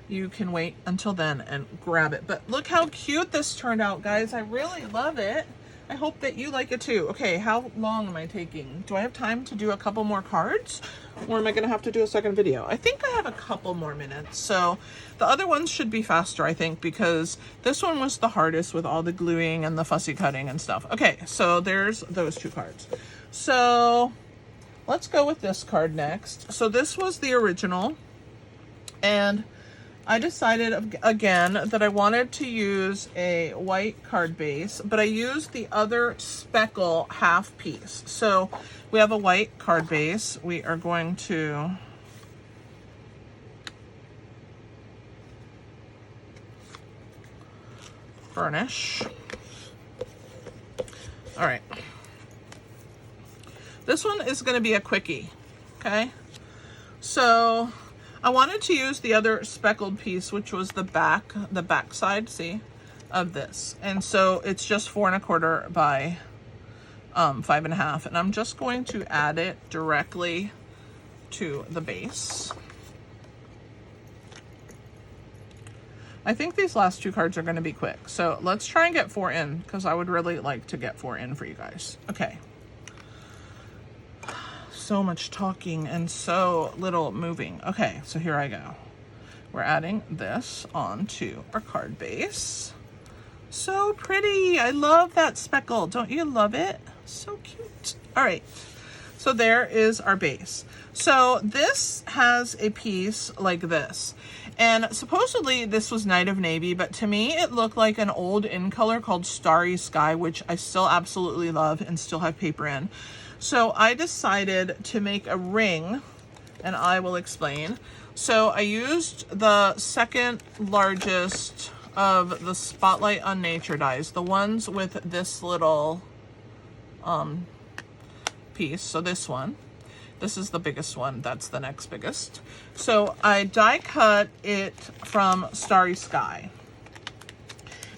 you can wait until then and grab it. But look how cute this turned out, guys. I really love it. I hope that you like it too. Okay, how long am I taking? Do I have time to do a couple more cards? Or am I gonna have to do a second video? I think I have a couple more minutes. So the other ones should be faster, I think, because this one was the hardest with all the gluing and the fussy cutting and stuff. Okay, so there's those 2 cards. So let's go with this card next. So this was the original, and I decided again that I wanted to use a white card base, but I used the other speckle half piece. So we have a white card base. We are going to burnish. All right. This one is going to be a quickie, okay? So I wanted to use the other speckled piece, which was the back side, see, of this. And so it's just 4 1/4 by 5 1/2. And I'm just going to add it directly to the base. I think these last 2 cards are going to be quick. So let's try and get 4 in, because I would really like to get 4 in for you guys. Okay. So much talking and so little moving. Okay, so here I go. We're adding this onto our card base. So pretty. I love that speckle. Don't you love it? So cute. All right, so there is our base. So this has a piece like this, and supposedly this was Night of Navy, but to me it looked like an old in color called Starry Sky, which I still absolutely love and still have paper in. So I decided to make a ring, and I will explain. So I used the second largest of the Spotlight on Nature dies, the ones with this little piece, so this one. This is the biggest one. That's the next biggest. So I die cut it from Starry Sky.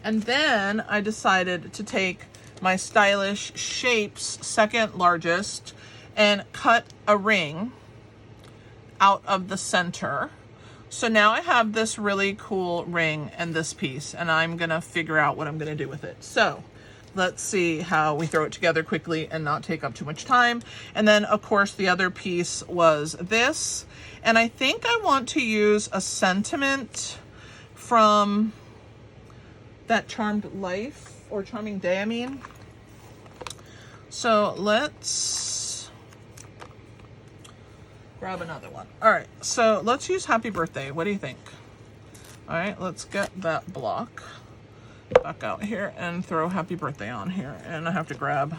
And then I decided to take my Stylish Shapes second largest and cut a ring out of the center. So now I have this really cool ring and this piece, and I'm gonna figure out what I'm gonna do with it. So let's see how we throw it together quickly and not take up too much time. And then of course the other piece was this, and I think I want to use a sentiment from that Charmed Life, or Charming Day, I mean. So let's grab another one. All right, so let's use Happy Birthday. What do you think? All right, let's get that block back out here and throw Happy Birthday on here. And I have to grab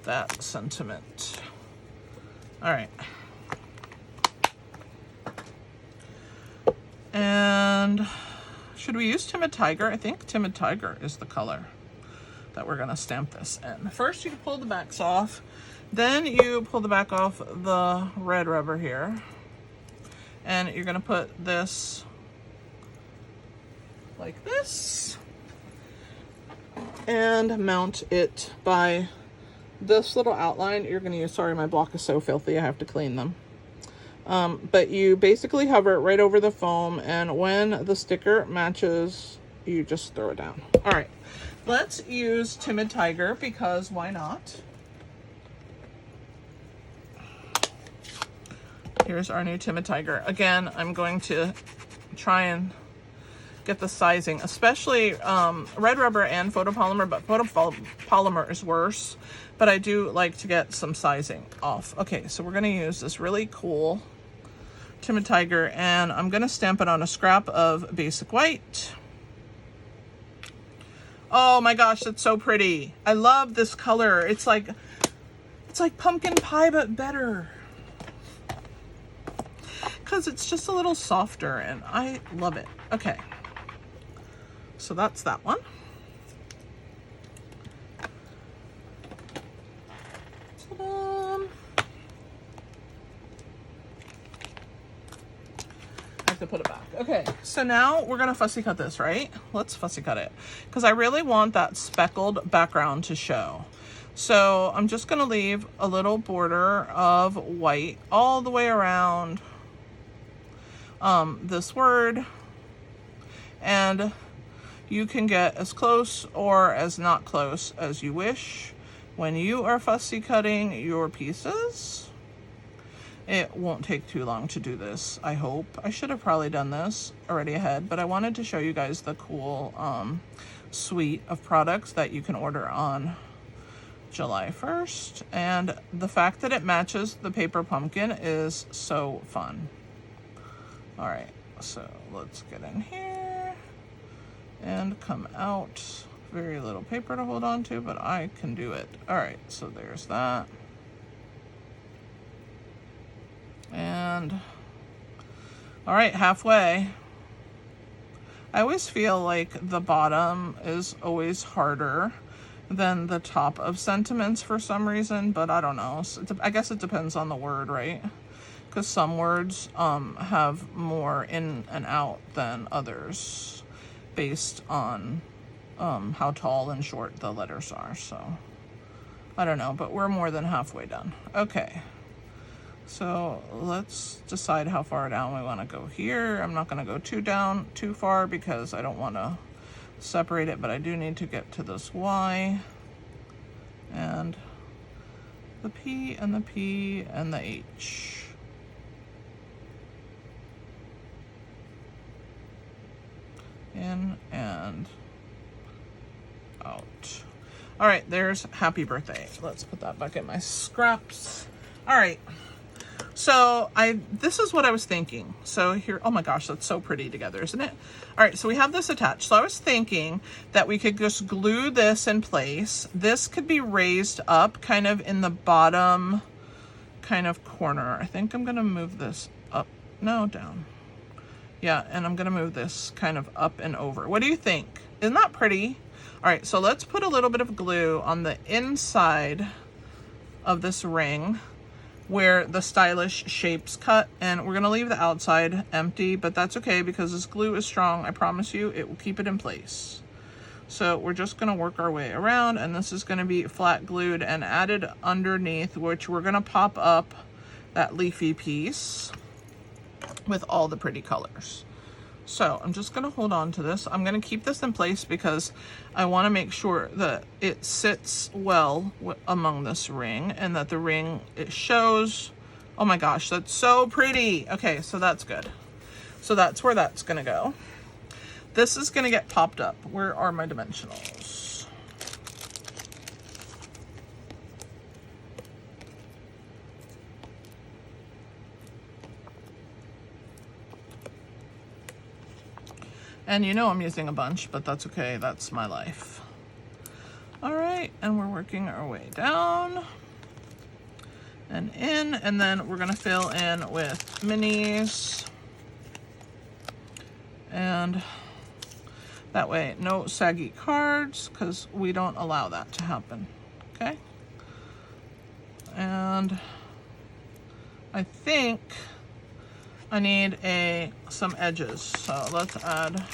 that sentiment. All right. And should we use Timid Tiger? I think Timid Tiger is the color that we're gonna stamp this in. First, you pull the backs off. Then you pull the back off the red rubber here. And you're gonna put this like this. And mount it by this little outline. You're gonna use, sorry, my block is so filthy, I have to clean them. But you basically hover it right over the foam, and when the sticker matches, you just throw it down. All right, let's use Timid Tiger, because why not? Here's our new Timid Tiger. Again, I'm going to try and get the sizing, especially red rubber and photopolymer, but photopolymer is worse. But I do like to get some sizing off. Okay, so we're gonna use this really cool Timid Tiger, and I'm gonna stamp it on a scrap of basic white. Oh my gosh, that's so pretty. I love this color. It's like pumpkin pie, but better. Because it's just a little softer, and I love it. Okay, so that's that one. To put it back. Okay, so now we're gonna fussy cut this, right? Let's fussy cut it, because I really want that speckled background to show. So I'm just gonna leave a little border of white all the way around this word, and you can get as close or as not close as you wish when you are fussy cutting your pieces. It won't take too long to do this, I hope. I should have probably done this already ahead, but I wanted to show you guys the cool suite of products that you can order on July 1st. And the fact that it matches the paper pumpkin is so fun. All right, so let's get in here and come out. Very little paper to hold on to, but I can do it. All right, so there's that. And all right, halfway. I always feel like the bottom is always harder than the top of sentiments for some reason, but I don't know. So I guess it depends on the word, right? Because some words have more in and out than others based on how tall and short the letters are. So I don't know, but we're more than halfway done. Okay. So let's decide how far down we want to go here. I'm not going to go too far because I don't want to separate it, but I do need to get to this Y and the P and the P and the H. In and out. All right, there's Happy Birthday. Let's put that back in my scraps. All right. So this is what I was thinking. So here, oh my gosh, that's so pretty together, isn't it? All right, so we have this attached. So I was thinking that we could just glue this in place. This could be raised up kind of in the bottom kind of corner. I think I'm gonna move this up, no, down. Yeah, and I'm gonna move this kind of up and over. What do you think? Isn't that pretty? All right, so let's put a little bit of glue on the inside of this ring. where the stylish shapes cut, and we're gonna leave the outside empty, but that's okay because this glue is strong. I promise you it will keep it in place. So we're just gonna work our way around, and this is gonna be flat glued and added underneath, which we're gonna pop up that leafy piece with all the pretty colors. So I'm just gonna hold on to this. I'm gonna keep this in place because I wanna make sure that it sits well among this ring, and that the ring, it shows. Oh my gosh, that's so pretty. Okay, so that's good. So that's where that's gonna go. This is gonna get popped up. Where are my dimensionals? And you know I'm using a bunch, but that's okay, that's my life. All right, and we're working our way down and in, and then we're gonna fill in with minis. And that way, no saggy cards, because we don't allow that to happen, okay? And I think I need some edges, so let's add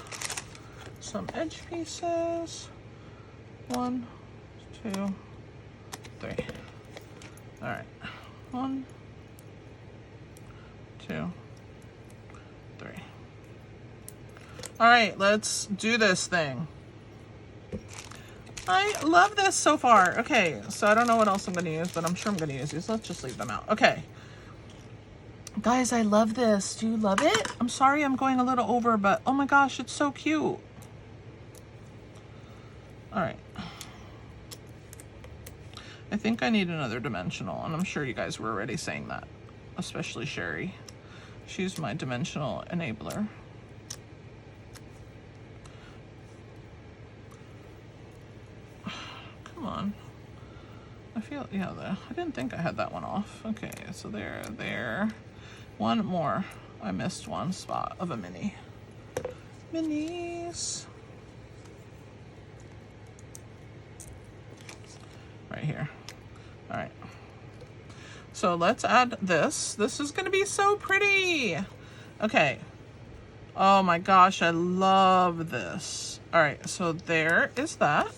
some edge pieces. 1, 2, 3. All right, 1, 2, 3. All right, let's do this thing. I love this so far. Okay, so I don't know what else I'm gonna use, but I'm sure I'm gonna use these. Let's just leave them out. Okay. Guys, I love this. Do you love it? I'm sorry I'm going a little over, but oh my gosh, it's so cute. All right. I think I need another dimensional, and I'm sure you guys were already saying that, especially Sherry. She's my dimensional enabler. Come on. I feel, yeah, I didn't think I had that one off. Okay, so there. One more. I missed one spot of a mini. Minis. Right here. All right. So let's add this. This is gonna be so pretty. Okay. Oh my gosh, I love this. All right, so there is that.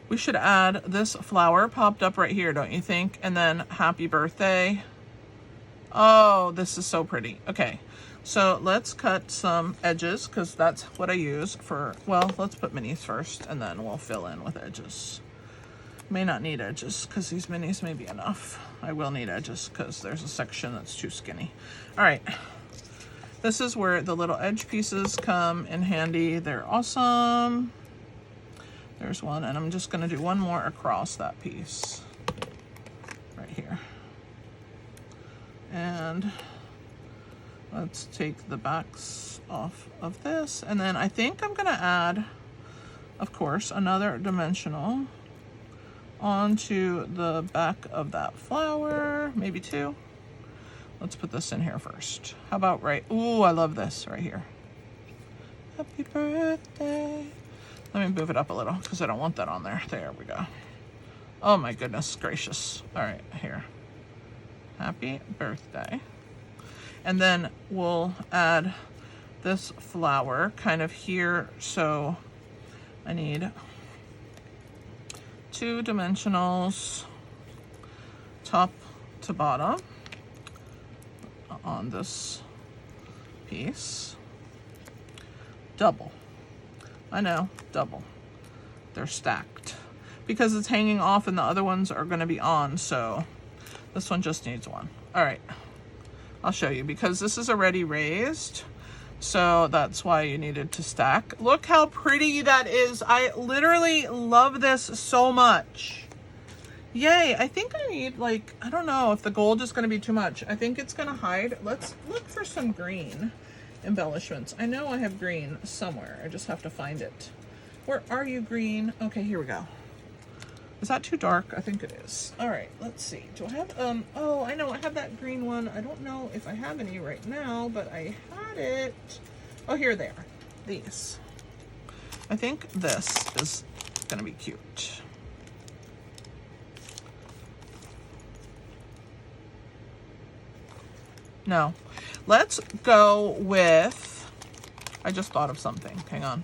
We should add this flower popped up right here, don't you think? And then happy birthday. Oh, this is so pretty. Okay, so let's cut some edges because that's what I use for, well, let's put minis first and then we'll fill in with edges. May not need edges because these minis may be enough. I will need edges because there's a section that's too skinny. All right, this is where the little edge pieces come in handy. They're awesome. There's one, and I'm just gonna do one more across that piece right here. And let's take the backs off of this. And then I think I'm gonna add, of course, another dimensional onto the back of that flower, maybe 2. Let's put this in here first. How about right, ooh, I love this right here. Happy birthday. Let me move it up a little because I don't want that on there. There we go. Oh my goodness gracious. All right, here. Happy birthday. And then we'll add this flower kind of here. So I need 2 dimensionals, top to bottom, on this piece. Double. I know, double. They're stacked because it's hanging off and the other ones are going to be on, so this one just needs one. All right, I'll show you because this is already raised, so that's why you needed to stack. Look how pretty that is. I literally love this so much. Yay. I think I need, like, I don't know if the gold is going to be too much. I think it's going to hide. Let's look for some green embellishments. I know I have green somewhere. I just have to find it. Where are you, green? Okay, here we go. Is that too dark? I think it is. All right, let's see. Do I have, oh, I know I have that green one. I don't know if I have any right now, but I had it. Oh, here they are. These. I think this is gonna be cute. No. Let's go with, I just thought of something. Hang on.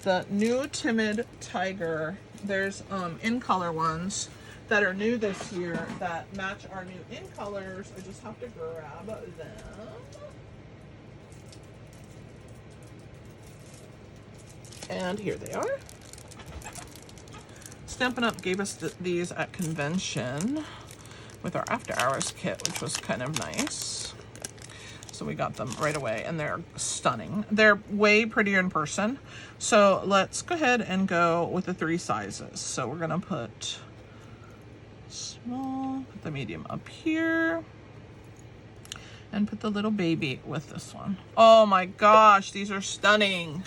The new Timid Tiger. There's in color ones that are new this year that match our new in colors. I just have to grab them. And here they are. Stampin' Up! Gave us these at convention with our after hours kit, which was kind of nice. So we got them right away and they're stunning. They're way prettier in person. So let's go ahead and go with the 3 sizes. So we're gonna put small, put the medium up here, and put the little baby with this one. Oh my gosh, these are stunning.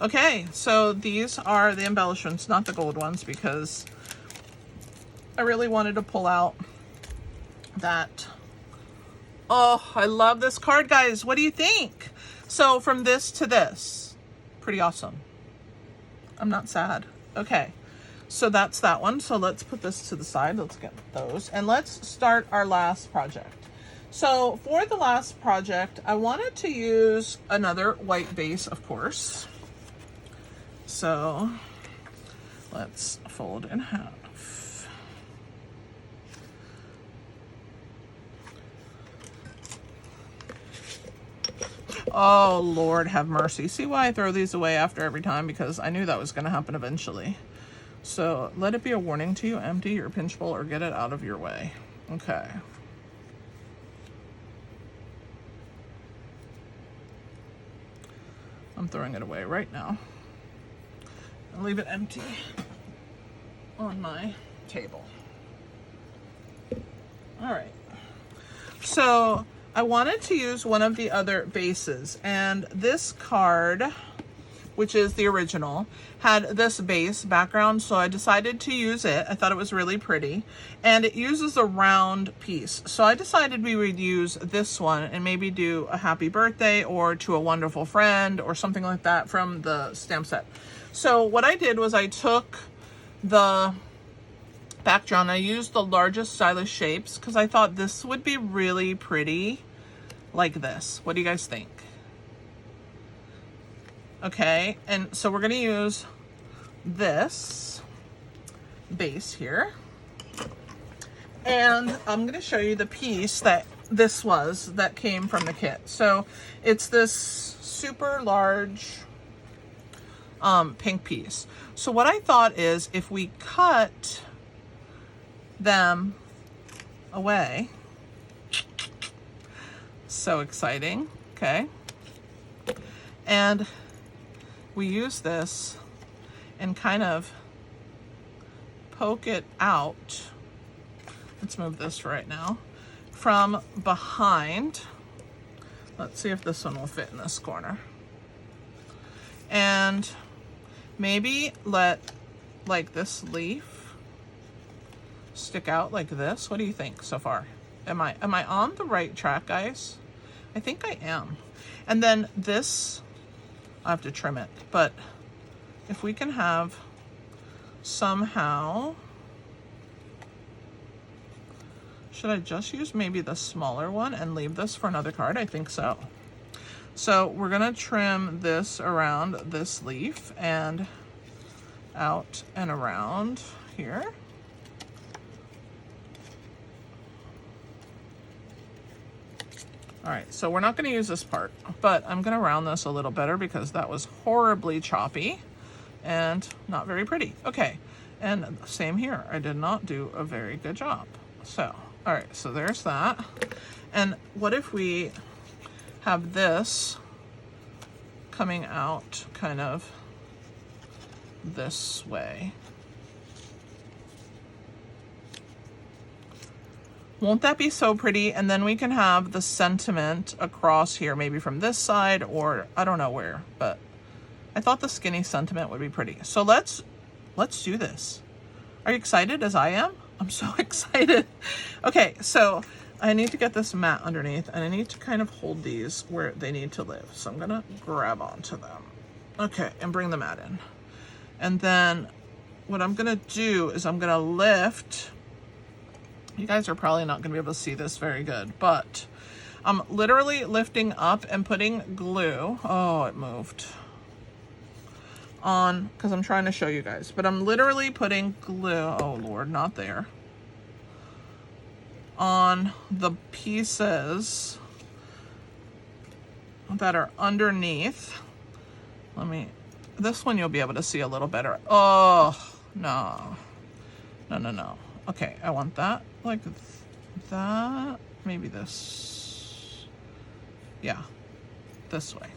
Okay, so these are the embellishments, not the gold ones, because I really wanted to pull out that. Oh, I love this card, guys. What do you think? So from this to this, pretty awesome. I'm not sad. Okay, so that's that one. So let's put this to the side. Let's get those. And let's start our last project. So for the last project, I wanted to use another white base, of course. So let's fold in half. Oh, Lord have mercy. See why I throw these away after every time? Because I knew that was going to happen eventually. So let it be a warning to you. Empty your pinch bowl or get it out of your way. Okay. I'm throwing it away right now. I'll leave it empty on my table. All right. So I wanted to use one of the other bases, and this card, which is the original, had this base background, so I decided to use it. I thought it was really pretty, and it uses a round piece. So I decided we would use this one and maybe do a happy birthday or to a wonderful friend or something like that from the stamp set. So what I did was I took the background, I used the largest stylish shapes because I thought this would be really pretty like this. What do you guys think? Okay, and so we're going to use this base here, and I'm going to show you the piece that this was that came from the kit. So it's this super large pink piece. So what I thought is if we cut them away, so exciting, okay, and we use this and kind of poke it out. Let's move this for right now. From behind. Let's see if this one will fit in this corner. And maybe let like this leaf stick out like this. What do you think so far? Am I on the right track, guys? I think I am. And then this, I have to trim it, but if we can have somehow, should I just use maybe the smaller one and leave this for another card? I think so. So we're gonna trim this around this leaf and out and around here. All right, so we're not going to use this part, but I'm going to round this a little better because that was horribly choppy and not very pretty. Okay, and same here. I did not do a very good job. So, all right, so there's that. And what if we have this coming out kind of this way? Won't that be so pretty? And then we can have the sentiment across here, maybe from this side or I don't know where, but I thought the skinny sentiment would be pretty. So let's do this. Are you excited as I am? I'm so excited. Okay, so I need to get this mat underneath and I need to kind of hold these where they need to live. So I'm gonna grab onto them. Okay, and bring the mat in. And then what I'm gonna do is I'm gonna lift. You guys are probably not going to be able to see this very good, but I'm literally lifting up and putting glue. Oh, it moved. On, because I'm trying to show you guys, but I'm literally putting glue, oh Lord, not there, on the pieces that are underneath. Let me, this one you'll be able to see a little better. Oh, no. No, no, no. Okay, I want that like that. Maybe this. Yeah, this way.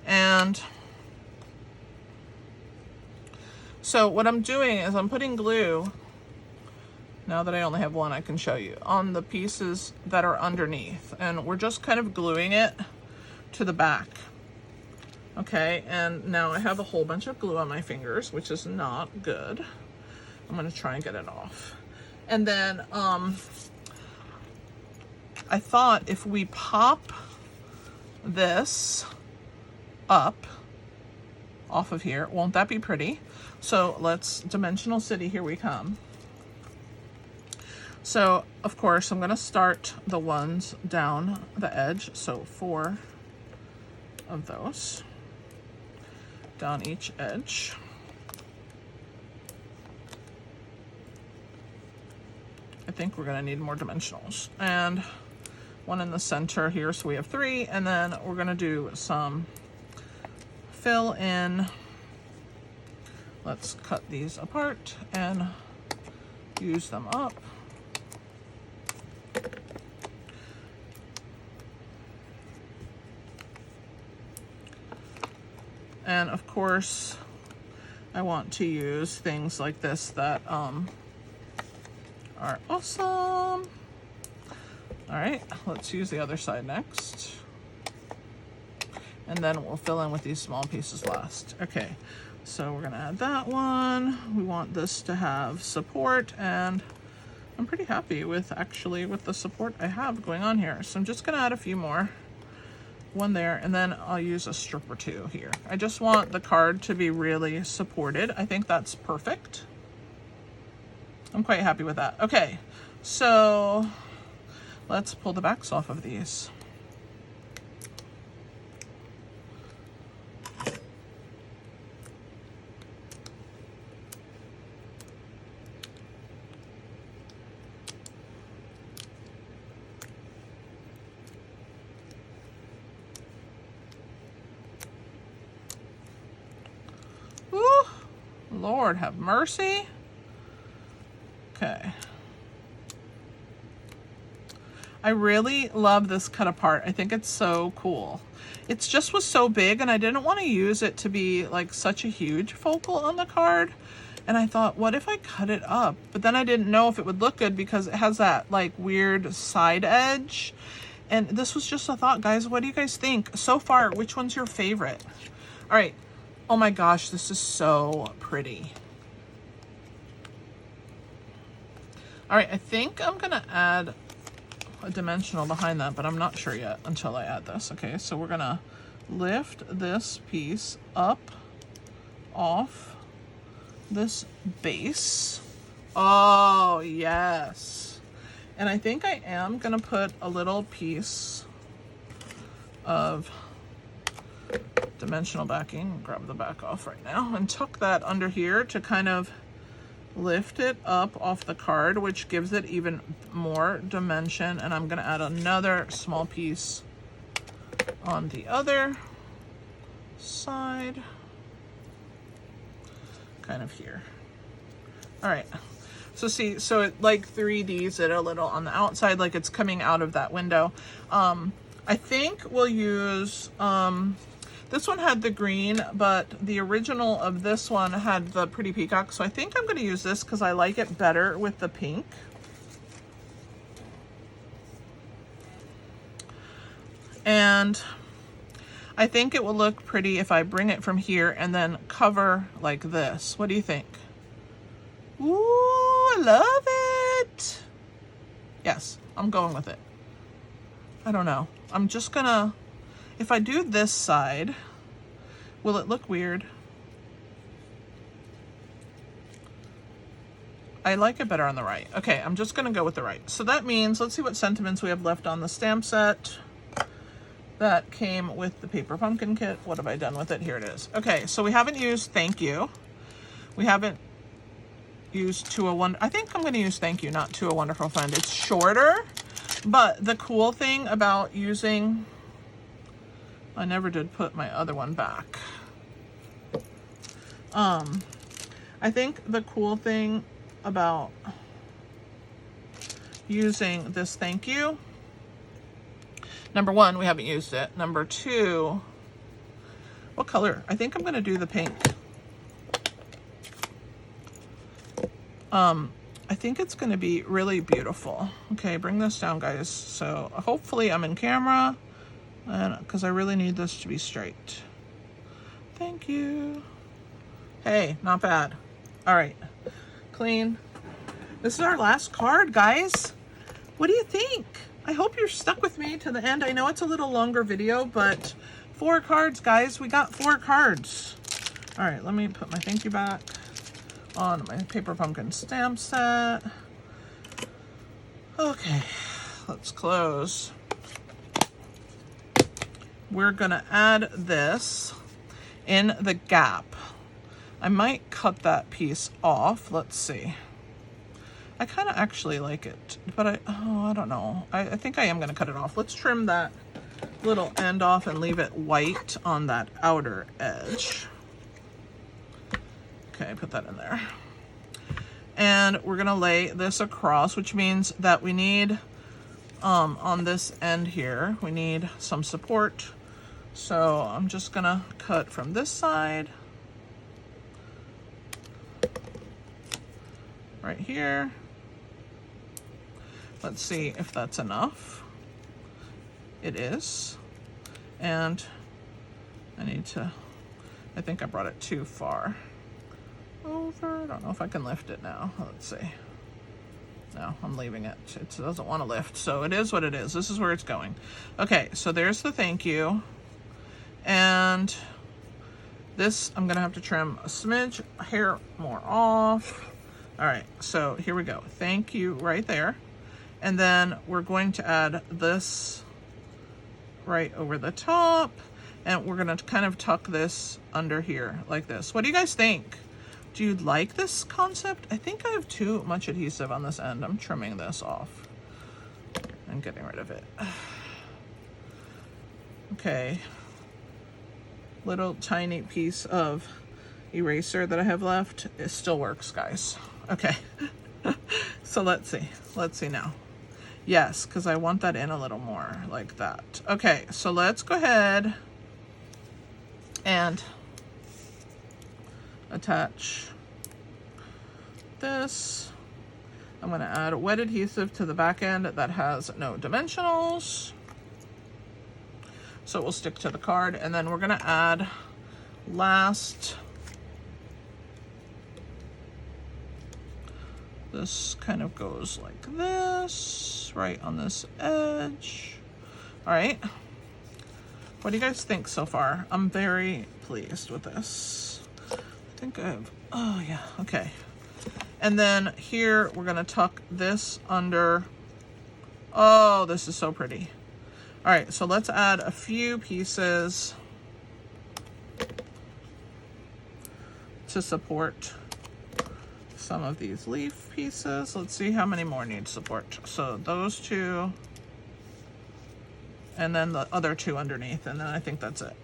And so what I'm doing is I'm putting glue, now that I only have one I can show you, on the pieces that are underneath. And we're just kind of gluing it to the back. Okay, and now I have a whole bunch of glue on my fingers, which is not good. I'm gonna try and get it off. And then I thought if we pop this up off of here, won't that be pretty? So let's Dimensional City, here we come. So of course I'm gonna start the ones down the edge. So 4 of those down each edge. I think we're gonna need more dimensionals. And one in the center here, so we have 3, and then we're gonna do some fill in. Let's cut these apart and use them up. And of course, I want to use things like this that are awesome. All right, let's use the other side next. And then we'll fill in with these small pieces last. Okay, so we're gonna add that one. We want this to have support, and I'm pretty happy with the support I have going on here. So I'm just gonna add a few more. One there, and then I'll use a strip or 2 here. I just want the card to be really supported. I think that's perfect. I'm quite happy with that. Okay, so let's pull the backs off of these. Ooh, Lord have mercy. Okay. I really love this cut apart. I think it's so cool. It just was so big, and I didn't want to use it to be like such a huge focal on the card. And I thought, what if I cut it up? But then I didn't know if it would look good because it has that like weird side edge. And this was just a thought, guys. What do you guys think? So far, which one's your favorite? All right. Oh my gosh, this is so pretty. All right, I think I'm gonna add a dimensional behind that, but I'm not sure yet until I add this. Okay, so we're gonna lift this piece up off this base. Oh, yes. And I think I am gonna put a little piece of dimensional backing, grab the back off right now, and tuck that under here to kind of lift it up off the card, which gives it even more dimension. And I'm gonna add another small piece on the other side, kind of here. All right, so see, so it like 3Ds it a little on the outside, like it's coming out of that window. I think we'll use, this one had the green, but the original of this one had the pretty peacock. So I think I'm going to use this because I like it better with the pink. And I think it will look pretty if I bring it from here and then cover like this. What do you think? Ooh, I love it. Yes, I'm going with it. I don't know. I'm just gonna, if I do this side, will it look weird? I like it better on the right. Okay, I'm just gonna go with the right. So that means, let's see what sentiments we have left on the stamp set. That came with the paper pumpkin kit. What have I done with it? Here it is. Okay, so we haven't used thank you. We haven't used to a wonder. I think I'm going to use thank you, not to a wonderful friend. It's shorter, but the cool thing about using, I never did put my other one back. I think the cool thing about using this thank you, number one, we haven't used it. Number two, what color? I think I'm going to do the pink. I think it's going to be really beautiful. Okay, bring this down, guys. So hopefully I'm in camera, and because I really need this to be straight. Thank you. Hey, not bad. All right, clean. This is our last card, guys. What do you think? I hope you're stuck with me to the end. I know it's a little longer video, but 4 cards, guys. We got 4 cards. All right, let me put my thank you back on my paper pumpkin stamp set. Okay, let's close. We're gonna add this in the gap. I might cut that piece off. Let's see. I kind of actually like it, but I don't know. I think I am gonna cut it off. Let's trim that little end off and leave it white on that outer edge. Okay, put that in there. And we're gonna lay this across, which means that we need, on this end here, we need some support. So I'm just gonna cut from this side, right here. Let's see if that's enough. It is. And I think I brought it too far over. I don't know if I can lift it now. Let's see. No, I'm leaving it. It doesn't want to lift, so it is what it is. This is where it's going. Okay, so there's the thank you. And this, I'm gonna have to trim a smidge hair more off. All right, so here we go. Thank you right there. And then we're going to add this right over the top. And we're gonna kind of tuck this under here like this. What do you guys think? Do you like this concept? I think I have too much adhesive on this end. I'm trimming this off and getting rid of it. Okay. Little tiny piece of eraser that I have left. It still works, guys. Okay. So let's see. Let's see now. Yes, because I want that in a little more like that. Okay, so let's go ahead and attach this. I'm going to add wet adhesive to the back end that has no dimensionals, so it will stick to the card. And then we're going to add last, this kind of goes like this, right on this edge. All right, what do you guys think so far? I'm very pleased with this. I think I have, oh yeah, okay. And then here we're gonna tuck this under. Oh, this is so pretty. All right, so let's add a few pieces to support some of these leaf pieces. Let's see how many more need support. So those 2, and then the other 2 underneath, and then I think that's it.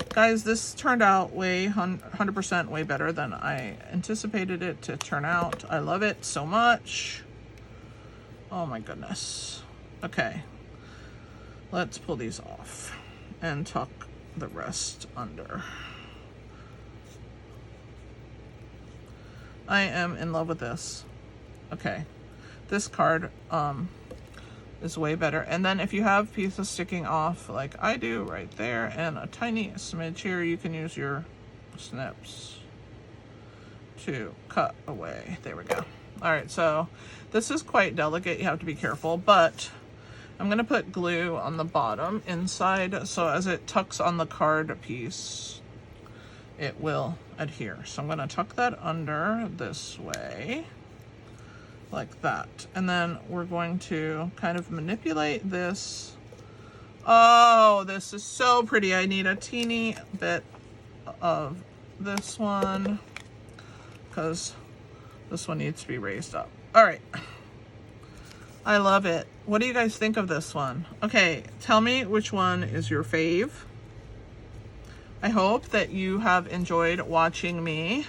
Guys, this turned out 100% way better than I anticipated it to turn out. I love it so much. Oh my goodness. Okay, let's pull these off and tuck the rest under. I am in love with this. Okay, this card is way better. And then if you have pieces sticking off like I do right there and a tiny smidge here, you can use your snips to cut away. There we go. All right, so this is quite delicate. You have to be careful, but I'm gonna put glue on the bottom inside, so as it tucks on the card piece, it will adhere. So I'm going to tuck that under this way, like that. And then we're going to kind of manipulate this. Oh, this is so pretty. I need a teeny bit of this one because this one needs to be raised up. All right. I love it. What do you guys think of this one? Okay, tell me which one is your fave. I hope that you have enjoyed watching me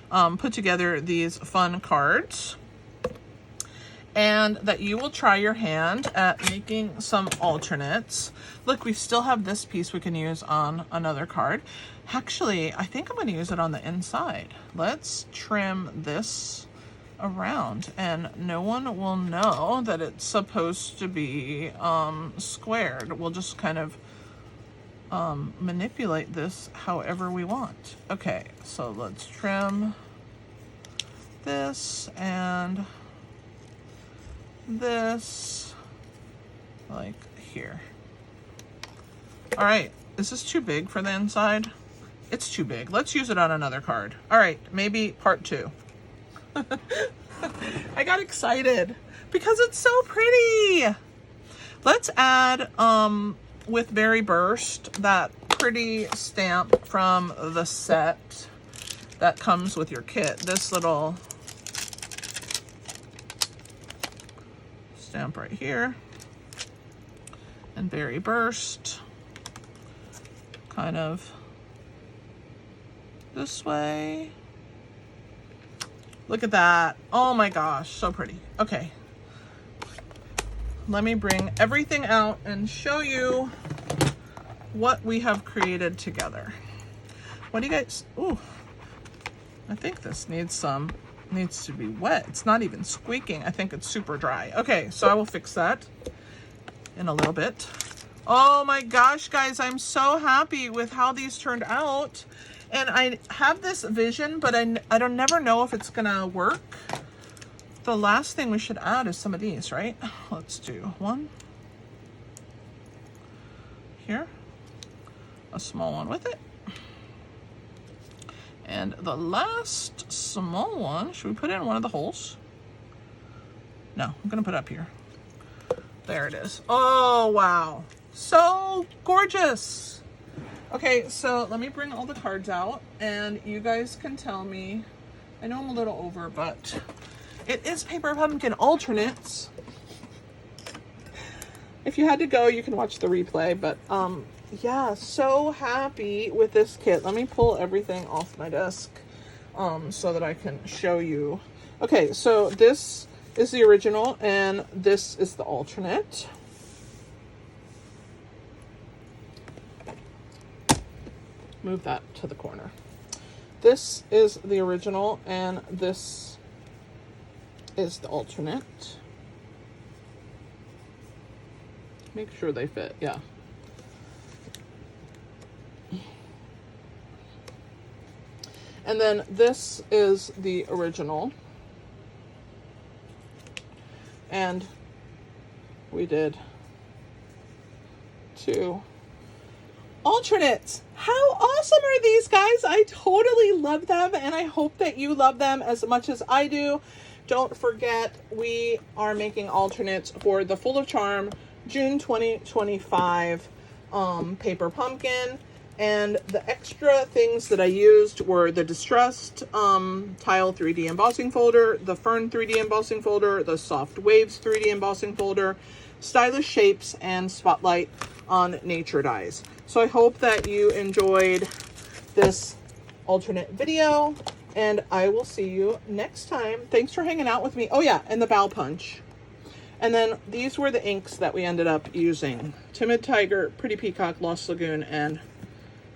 put together these fun cards, and that you will try your hand at making some alternates. Look, we still have this piece we can use on another card. Actually, I think I'm going to use it on the inside. Let's trim this around, and no one will know that it's supposed to be squared. We'll just kind of manipulate this however we want. Okay, so let's trim this and this, like here. All right, is this too big for the inside? It's too big. Let's use it on another card. All right, maybe part 2. I got excited because it's so pretty. Let's add, with Berry Burst, that pretty stamp from the set that comes with your kit. This little stamp right here, and Berry Burst kind of this way. Look at that. Oh my gosh, so pretty. Okay, let me bring everything out and show you what we have created together. What do you guys, ooh, I think this needs to be wet. It's not even squeaking. I think it's super dry. Okay, so I will fix that in a little bit. Oh my gosh, guys, I'm so happy with how these turned out. And I have this vision, but I don't never know if it's gonna work. The last thing we should add is some of these, right? Let's do one here, a small one with it. And the last small one, should we put it in one of the holes? No, I'm gonna put it up here. There it is. Oh, wow. So gorgeous. Okay, so let me bring all the cards out and you guys can tell me. I know I'm a little over, but it is Paper Pumpkin Alternates. If you had to go, you can watch the replay, but yeah, so happy with this kit. Let me pull everything off my desk so that I can show you. Okay, so this is the original and this is the alternate. Move that to the corner. This is the original and this is the alternate. Make sure they fit, yeah. And then this is the original. And we did 2 alternates. How awesome are these, guys? I totally love them, and I hope that you love them as much as I do. Don't forget, we are making alternates for the Full of Charm June 2025 Paper Pumpkin. And the extra things that I used were the Distressed Tile 3D embossing folder, the Fern 3D embossing folder, the Soft Waves 3D embossing folder, Stylish Shapes, and Spotlight on Nature Dies. So I hope that you enjoyed this alternate video, and I will see you next time. Thanks for hanging out with me. Oh yeah, and the Bow Punch. And then these were the inks that we ended up using. Timid Tiger, Pretty Peacock, Lost Lagoon, and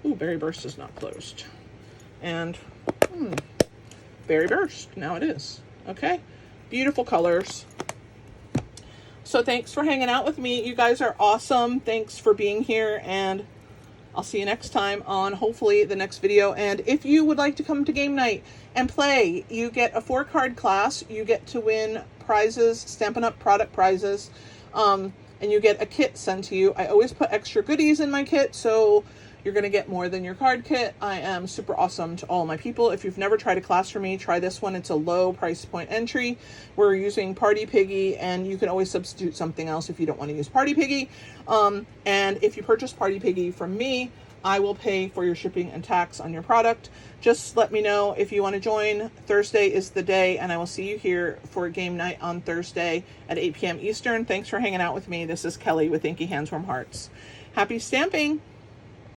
ooh, Berry Burst is not closed. And Berry Burst, now it is. Okay, beautiful colors. So thanks for hanging out with me. You guys are awesome. Thanks for being here, and I'll see you next time on hopefully the next video. And if you would like to come to game night and play, you get a 4-card class. You get to win prizes, Stampin' Up! Product prizes, and you get a kit sent to you. I always put extra goodies in my kit, so You're going to get more than your card kit. I am super awesome to all my people. If you've never tried a class from me, try this one. It's a low price point entry. We're using Party Piggy, and you can always substitute something else if you don't want to use Party Piggy. And if you purchase Party Piggy from me, I will pay for your shipping and tax on your product. Just let me know if you want to join. Thursday is the day, and I will see you here for game night on Thursday at 8 p.m. Eastern. Thanks for hanging out with me. This is Kelly with Inky Hands Warm Hearts. Happy stamping!